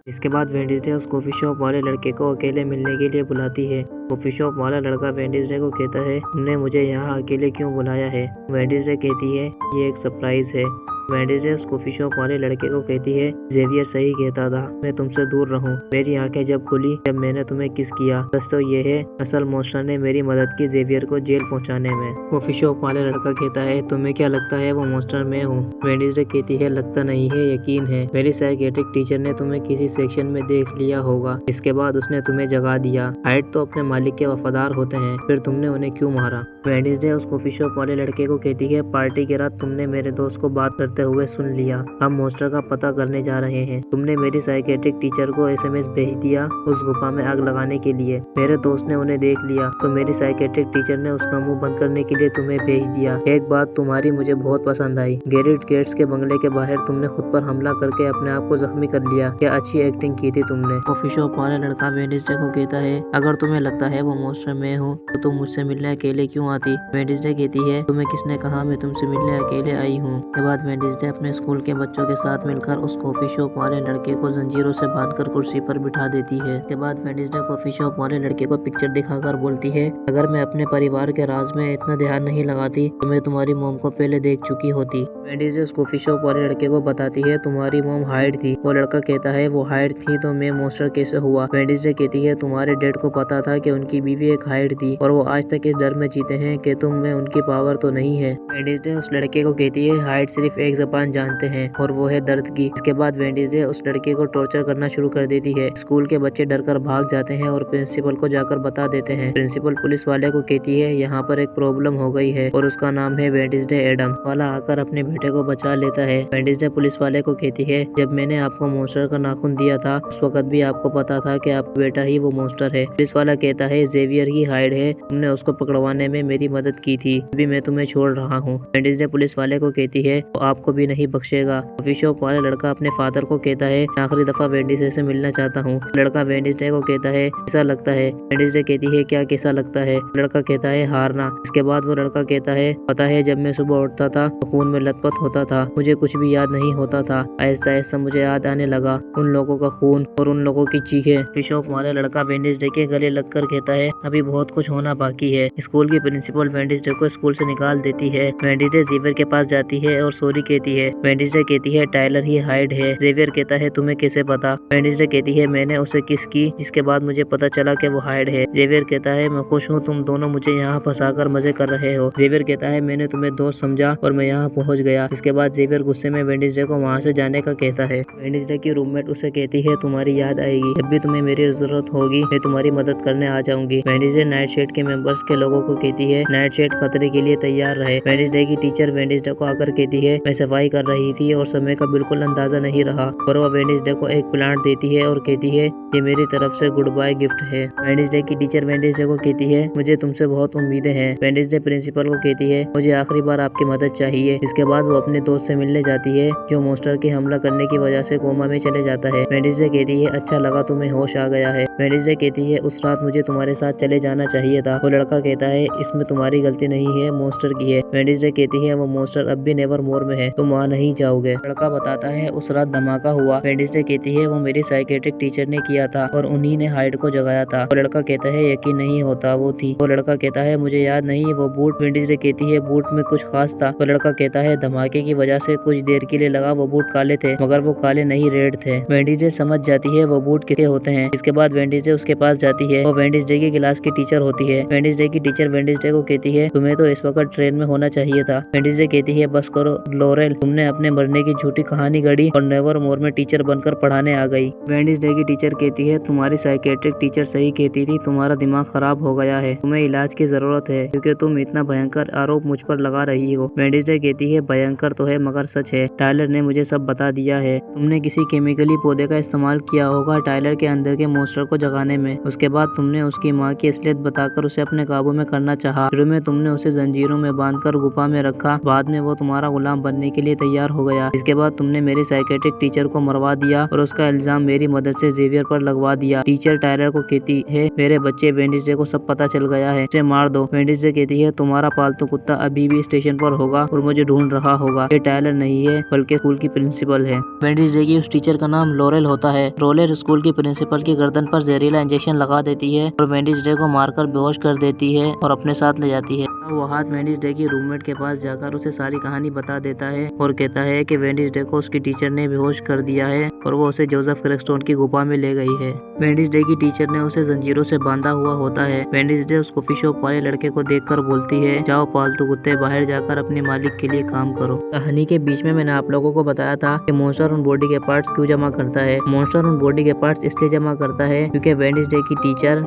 इसके बाद वेडनेसडे उस कॉफी शॉप वाले लड़के को अकेले मिलने के लिए बुलाती है। कॉफी शॉप वाला लड़का वेडनेसडे को कहता है, तुमने मुझे यहाँ अकेले क्यों बुलाया है? वेडनेसडे कहती है, ये एक सरप्राइज है। वेडनेसडे उस कॉफी शॉप वाले लड़के को कहती है, जेवियर सही कहता था, मैं तुमसे दूर रहूं। मेरी आंखें जब खुली जब मैंने तुम्हें किस किया। सच तो ये है, असल मॉन्स्टर ने मेरी मदद की जेवियर को जेल पहुंचाने में। कॉफी शॉप वाले लड़का कहता है, तुम्हें क्या लगता है वो मॉन्स्टर मैं हूँ? वेडनेसडे कहती है, लगता नहीं है, यकीन है। मेरी साइकेट्रिक टीचर ने तुम्हें किसी सेक्शन में देख लिया होगा। इसके बाद उसने तुम्हें जगा दिया। हाइड तो अपने मालिक के वफादार होते हैं, फिर तुमने उन्हें क्यों मारा? वेडनेसडे उस कॉफी शॉप वाले लड़के को कहती है, पार्टी के रात तुमने मेरे दोस्त को बात करते हुए सुन लिया। हम मॉन्स्टर का पता करने जा रहे हैं। तुमने मेरी साइकेट्रिक टीचर को एसएमएस भेज दिया उस गुफा में आग लगाने के लिए। मेरे दोस्त ने उन्हें देख लिया तो मेरी साइकेट्रिक टीचर ने उसका मुंह बंद करने के लिए तुम्हें भेज दिया। एक बात तुम्हारी मुझे बहुत पसंद आई, गैरेट गेट्स के बंगले के बाहर तुमने खुद पर हमला करके अपने आप को जख्मी कर लिया। क्या अच्छी एक्टिंग की थी तुमने। कॉफी शॉप वाला लड़का वेडनेसडे को कहता है, अगर तुम्हें लगता है वो मॉन्स्टर मैं हूँ तो तुम मुझसे मिलने अकेले क्यों आती? वेडनेसडे कहती है, तुम्हें किसने कहा मैं तुमसे मिलने अकेले आई हूँ? के बाद वेडनेसडे अपने स्कूल के बच्चों के साथ मिलकर उस कॉफी शॉप वाले लड़के को जंजीरों से बांधकर कुर्सी पर बिठा देती है। के बाद वेडनेसडे कॉफी शॉप वाले लड़के को पिक्चर दिखाकर बोलती है, अगर मैं अपने परिवार के राज में इतना ध्यान नहीं लगाती तो मैं तुम्हारी मोम को पहले देख चुकी होती। वेडनेसडे उस कॉफी शॉप वाले लड़के को बताती है, तुम्हारी मोम हाइड थी। वो लड़का कहता है, वो हाइड थी तो मैं मॉन्स्टर कैसे हुआ? वेडनेसडे कहती है, तुम्हारे डैड को पता था कि उनकी बीवी एक हाइड थी और वो आज तक इस डर में जीते हैं कि तुम में उनकी पावर तो नहीं है। वेडनेसडे उस लड़के को कहती है, हाइड सिर्फ एक ज़बान जानते हैं और वो है दर्द की। इसके बाद वेडनेसडे उस लड़के को टॉर्चर करना शुरू कर देती है। स्कूल के बच्चे डरकर भाग जाते हैं और प्रिंसिपल को जाकर बता देते हैं। प्रिंसिपल पुलिस वाले को कहती है, यहाँ पर एक प्रॉब्लम हो गई है और उसका नाम है वेडनेसडे एडम। वाला आकर अपने बेटे को बचा लेता है। वेडनेसडे पुलिस वाले को कहती है, जब मैंने आपको मॉन्स्टर का नाखून दिया था उस वक्त भी आपको पता था कि आपका बेटा ही वो मॉन्स्टर है। पुलिस वाला कहता है, जेवियर ही हाइड है, तुमने उसको पकड़वाने में मेरी मदद की थी, अभी मैं तुम्हें छोड़ रहा हूँ। वेडनेसडे पुलिस वाले को कहती है, वो आपको भी नहीं बख्शेगा। कॉफी शॉप वाला लड़का अपने फादर को कहता है, आखिरी दफा वेडनेसडे से मिलना चाहता हूँ। लड़का वेडनेसडे को कहता है, कैसा लगता है? वेडनेसडे कहती है, क्या कैसा लगता है? लड़का कहता है, हारना। इसके बाद वो लड़का कहता है, पता है जब मैं सुबह उठता था तो खून में लथपथ होता था, मुझे कुछ भी याद नहीं होता था। ऐसा ऐसा मुझे याद आने लगा उन लोगों का खून और उन लोगों की चीखें। कॉफी शॉप वाला लड़का वेडनेसडे के गले लगकर कहता है, अभी बहुत कुछ होना बाकी है। स्कूल की प्रिंसिपल वेडनेसडे को स्कूल से निकाल देती है। वेडनेसडे जेवियर के पास जाती है और सॉरी कहती है। वेडनेसडे कहती है, टाइलर ही हाइड है। जेवियर कहता है, तुम्हें कैसे पता? वेडनेसडे कहती है, मैंने उसे किस की जिसके बाद मुझे पता चला कि वो हाइड है। जेवियर कहता है, मैं खुश हूँ तुम दोनों मुझे यहाँ फंसाकर मजे कर रहे हो। जेवियर कहता है, मैंने तुम्हें दोस्त समझा और मैं यहाँ पहुँच गया। इसके बाद जेवियर गुस्से में वेडनेसडे को वहाँ से जाने का कहता है। वेडनेसडे की रूममेट उसे कहती है, तुम्हारी याद आएगी, जब भी तुम्हें मेरी जरूरत होगी मैं तुम्हारी मदद करने आ जाऊंगी। वेडनेसडे नाइटशेड के मेंबर्स के लोगों को कहती है, नाइटशेड खतरे के लिए तैयार रहे। वेडनेसडे की टीचर वेडनेसडे को आकर कहती है, मैं सफाई कर रही थी और समय का बिल्कुल अंदाजा नहीं रहा। और वह वेडनेसडे को एक प्लांट देती है और कहती है, ये मेरी तरफ से गुड बाय गिफ्ट है। वेडनेसडे की टीचर वेडनेसडे को कहती है, मुझे तुमसे बहुत उम्मीदें हैं। वेडनेसडे प्रिंसिपल को कहती है, मुझे आखिरी बार आपकी मदद चाहिए। इसके बाद वो अपने दोस्त से मिलने जाती है जो मॉन्स्टर के हमला करने की वजह से कोमा में चले जाता है। वेडनेसडे कहती है, अच्छा लगा तुम्हें होश आ गया है। वेडनेसडे कहती है, उस रात मुझे तुम्हारे साथ चले जाना चाहिए था। वो लड़का कहता है, इस इसमें तुम्हारी गलती नहीं है, मॉन्स्टर की है। वेडनेसडे कहती है वो मॉन्स्टर अब भी नेवरमोर में है, तुम वहाँ नहीं जाओगे। लड़का बताता है उस रात धमाका हुआ। वेडनेसडे कहती है वो मेरी साइकेट्रिक टीचर ने किया था और उन्हीं ने हाइड को जगाया था। वो लड़का कहता है यकीन नहीं होता वो थी। वो लड़का कहता है मुझे याद नहीं वो बूट। वेडनेसडे कहती है बूट में कुछ खास था। वो लड़का कहता है धमाके की वजह से कुछ देर के लिए लगा वो बूट काले थे, मगर वो काले नहीं रेड थे। वेडनेसडे समझ जाती है वो बूट किसके होते हैं। इसके बाद वेडनेसडे उसके पास जाती है। वो वेडनेसडे की क्लास की टीचर होती है। वेडनेसडे की टीचर वेडनेसडे को कहती है तुम्हें तो इस वक्त ट्रेन में होना चाहिए था। वेडनेसडे कहती है बस करो लॉरेल, तुमने अपने मरने की झूठी कहानी गढ़ी और नेवरमोर में टीचर बनकर पढ़ाने आ गई। वेडनेसडे की टीचर कहती है तुम्हारी साइकेट्रिक टीचर सही कहती थी, तुम्हारा दिमाग खराब हो गया है, तुम्हें इलाज की जरूरत है क्योंकि तुम इतना भयंकर आरोप मुझ पर लगा रही हो। वेडनेसडे कहती है भयंकर तो है मगर सच है, टायलर ने मुझे सब बता दिया है। तुमने किसी केमिकली पौधे का इस्तेमाल किया होगा टायलर के अंदर के मॉन्स्टर को जगाने में। उसके बाद तुमने उसकी माँ की असलियत बताकर उसे अपने काबू में करना चाहा। शुरू में तुमने उसे जंजीरों में बांधकर गुफा में रखा, बाद में वो तुम्हारा गुलाम बनने के लिए तैयार हो गया। इसके बाद तुमने मेरी साइकेट्रिक टीचर को मरवा दिया और उसका इल्जाम मेरी मदद से जेवियर पर लगवा दिया। टीचर टायलर को कहती है मेरे बच्चे वेडनेसडे को सब पता चल गया है, उसे मार दो। वेडनेसडे कहती है तुम्हारा पालतू कुत्ता अभी भी स्टेशन पर होगा और मुझे ढूंढ रहा होगा। ये टायलर नहीं है बल्कि स्कूल की प्रिंसिपल है। वेडनेसडे की उस टीचर का नाम लॉरेल होता है। लॉरेल स्कूल की प्रिंसिपल की गर्दन पर जहरीला इंजेक्शन लगा देती है और वेडनेसडे को मारकर बेहोश कर देती है और अपने साथ ले जाती है। वो हाथ वेडनेसडे की रूममेट के पास जाकर उसे सारी कहानी बता देता है और कहता है कि वेडनेसडे को उसकी टीचर ने बेहोश कर दिया है और वो उसे जोसेफ क्रेस्टोन की गुफा में ले गई है। वेडनेसडे की टीचर ने उसे जंजीरों से बांधा हुआ होता है। वेडनेसडे उस कॉफी शॉप वाले लड़के को देखकर बोलती है जाओ पालतू कुत्ते, बाहर जाकर अपने मालिक के लिए काम करो। कहानी के बीच में मैंने आप लोगों को बताया था कि मॉन्स्टर उन बॉडी के पार्ट्स क्यों जमा करता है। मॉन्स्टर उन बॉडी के पार्ट्स इसलिए जमा करता है क्योंकि वेडनेसडे की टीचर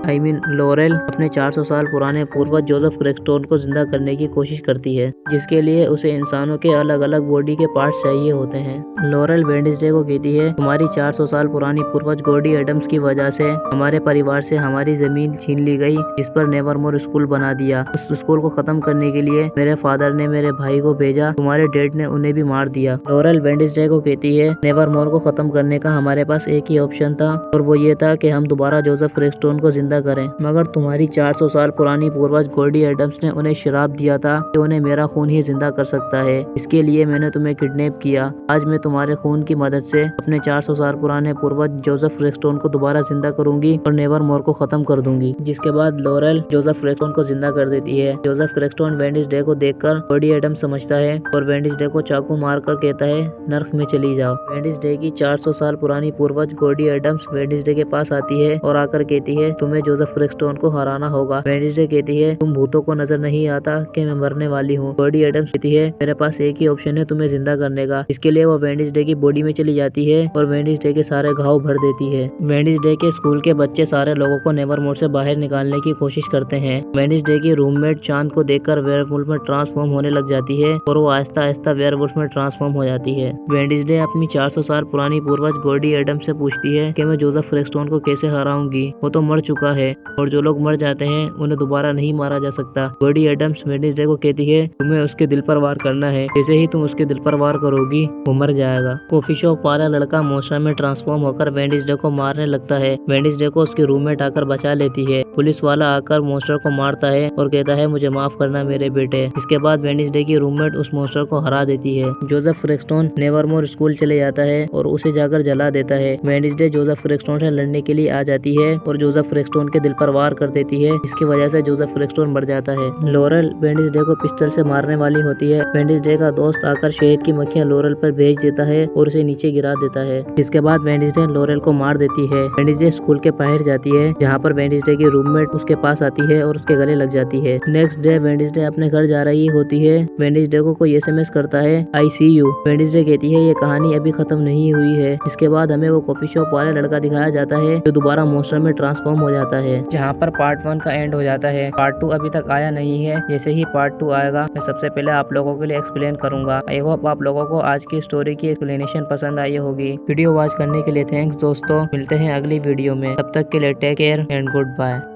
लॉरेल अपने 400 साल पुराने पूर्वज जोसेफ क्रेस्टोन को जिंदा करने की कोशिश करती है, जिसके लिए उसे इंसानों के अलग अलग बॉडी के पार्ट्स चाहिए होते हैं। लॉरेल वेडनेसडे को कहती है तुम्हारी 400 साल पुरानी पूर्वज गॉडी एडम्स की वजह से हमारे परिवार से हमारी जमीन छीन ली गई, जिस पर नेवरमोर स्कूल बना दिया। उस स्कूल को खत्म करने के लिए मेरे फादर ने मेरे भाई को भेजा, तुम्हारे डैड ने उन्हें भी मार दिया। लॉरेल वेडनेसडे को कहती है नेवरमोर को खत्म करने का हमारे पास एक ही ऑप्शन था और वो ये था कि हम दोबारा जोसेफ क्रेस्टोन को जिंदा करें, मगर तुम्हारी 400 साल पुरानी पूर्वज गॉडी एडम्स ने उन्हें श्राप दिया था कि उन्हें मेरा खून ही जिंदा कर सकता है, इसके लिए मैंने तुम्हें किडनैप किया। आज मैं तुम्हारे खून की मदद से अपने 400 साल पुराने पूर्वज जोसेफ क्रेस्टोन को दोबारा जिंदा करूंगी और नेवरमोर को खत्म कर दूंगी। जिसके बाद लॉरेल जोसेफ क्रेस्टोन को जिंदा कर देती है। जोसेफ क्रेस्टोन वेडनेसडे को देखकर गॉडी एडम्स समझता है और वेडनेसडे को चाकू मारकर कहता है नर्क में चली जाओ। वेडनेसडे की 400 साल पुरानी पूर्वज गॉडी एडम्स वेडनेसडे के पास आती है और आकर कहती है तुम्हें जोसेफ क्रेस्टोन को हराना होगा। वेडनेसडे कहती है तुम भूतों को नजर नहीं आता कि मैं मरने वाली हूँ। गॉडी एडम्स कहती है मेरे पास एक ही ऑप्शन है तुम्हें जिंदा करने का। इसके लिए वो वेडनेसडे की बॉडी में चली जाती है और वेडनेसडे के सारे घाव भर देती है। वेडनेसडे के स्कूल के बच्चे सारे लोगों को नेवरमोर से बाहर निकालने की कोशिश करते हैं। वेडनेसडे की रूममेट चांद को देखकर वेयरवुल्फ में ट्रांसफॉर्म होने लग जाती है और वो आहिस्ता आहिस्ता वेयरवुल्फ में ट्रांसफॉर्म हो जाती है। वेडनेसडे अपनी 400 साल पुरानी पूर्वज गॉडी एडम्स से पूछती है कि मैं जोसेफ क्रेस्टोन को कैसे हराऊंगी, वो तो मर चुका है और जो लोग मर जाते हैं उन्हें दोबारा नहीं मारा जा सकता। गॉडी एडम्स वेडनेसडे को कहती है तुम्हें उसके दिल पर वार करना है, जैसे ही तुम उसके दिल पर वार करोगी वो मर जाएगा। कॉफी शॉप वाला लड़का मॉन्स्टर में ट्रांसफॉर्म होकर वेडनेसडे को मारने लगता है। वेडनेसडे को उसकी रूममेट आकर बचा लेती है। पुलिस वाला आकर मॉन्स्टर को मारता है और कहता है मुझे माफ करना मेरे बेटे। इसके बाद वेडनेसडे की रूममेट उस मॉन्स्टर को हरा देती है। जोसेफ क्रेस्टोन नेवरमोर स्कूल चले जाता है और उसे जाकर जला देता है। वेडनेसडे जोसेफ क्रेस्टोन से लड़ने के लिए आ जाती है और जोसेफ क्रेस्टोन के दिल पर वार कर देती है, इसकी वजह से जोसेफ क्रेस्टोन मर जाता है। लॉरेल वेडनेसडे को पिस्टल से मारने वाली होती है। वेडनेसडे का दोस्त आकर शहद की मक्खियां लॉरेल पर भेज देता है और उसे नीचे गिरा देता है। इसके बाद वेडनेसडे लॉरेल को मार देती है। वेडनेसडे स्कूल के बाहर जाती है जहाँ पर वेडनेसडे की रूममेट उसके पास आती है और उसके गले लग जाती है। नेक्स्ट डे वेडनेसडे अपने घर जा रही होती है। वेडनेसडे को कोई SMS करता है I see you। वेडनेसडे कहती है ये कहानी अभी खत्म नहीं हुई है। इसके बाद हमें वो कॉफी शॉप वाला लड़का दिखाया जाता है जो दोबारा मॉन्स्टर में ट्रांसफॉर्म हो जाता है, जहाँ पर पार्ट 1 का एंड हो जाता है। पार्ट 2 अभी तक आया नहीं है। जैसे ही पार्ट 2 आएगा मैं सबसे पहले आप लोगों के लिए एक्सप्लेन करूंगा। आई होप आप लोगों को आज की स्टोरी की एक्सप्लेनेशन पसंद आई होगी। वीडियो वॉच करने के लिए थैंक्स दोस्तों, मिलते हैं अगली वीडियो में, तब तक के लिए take care and good bye.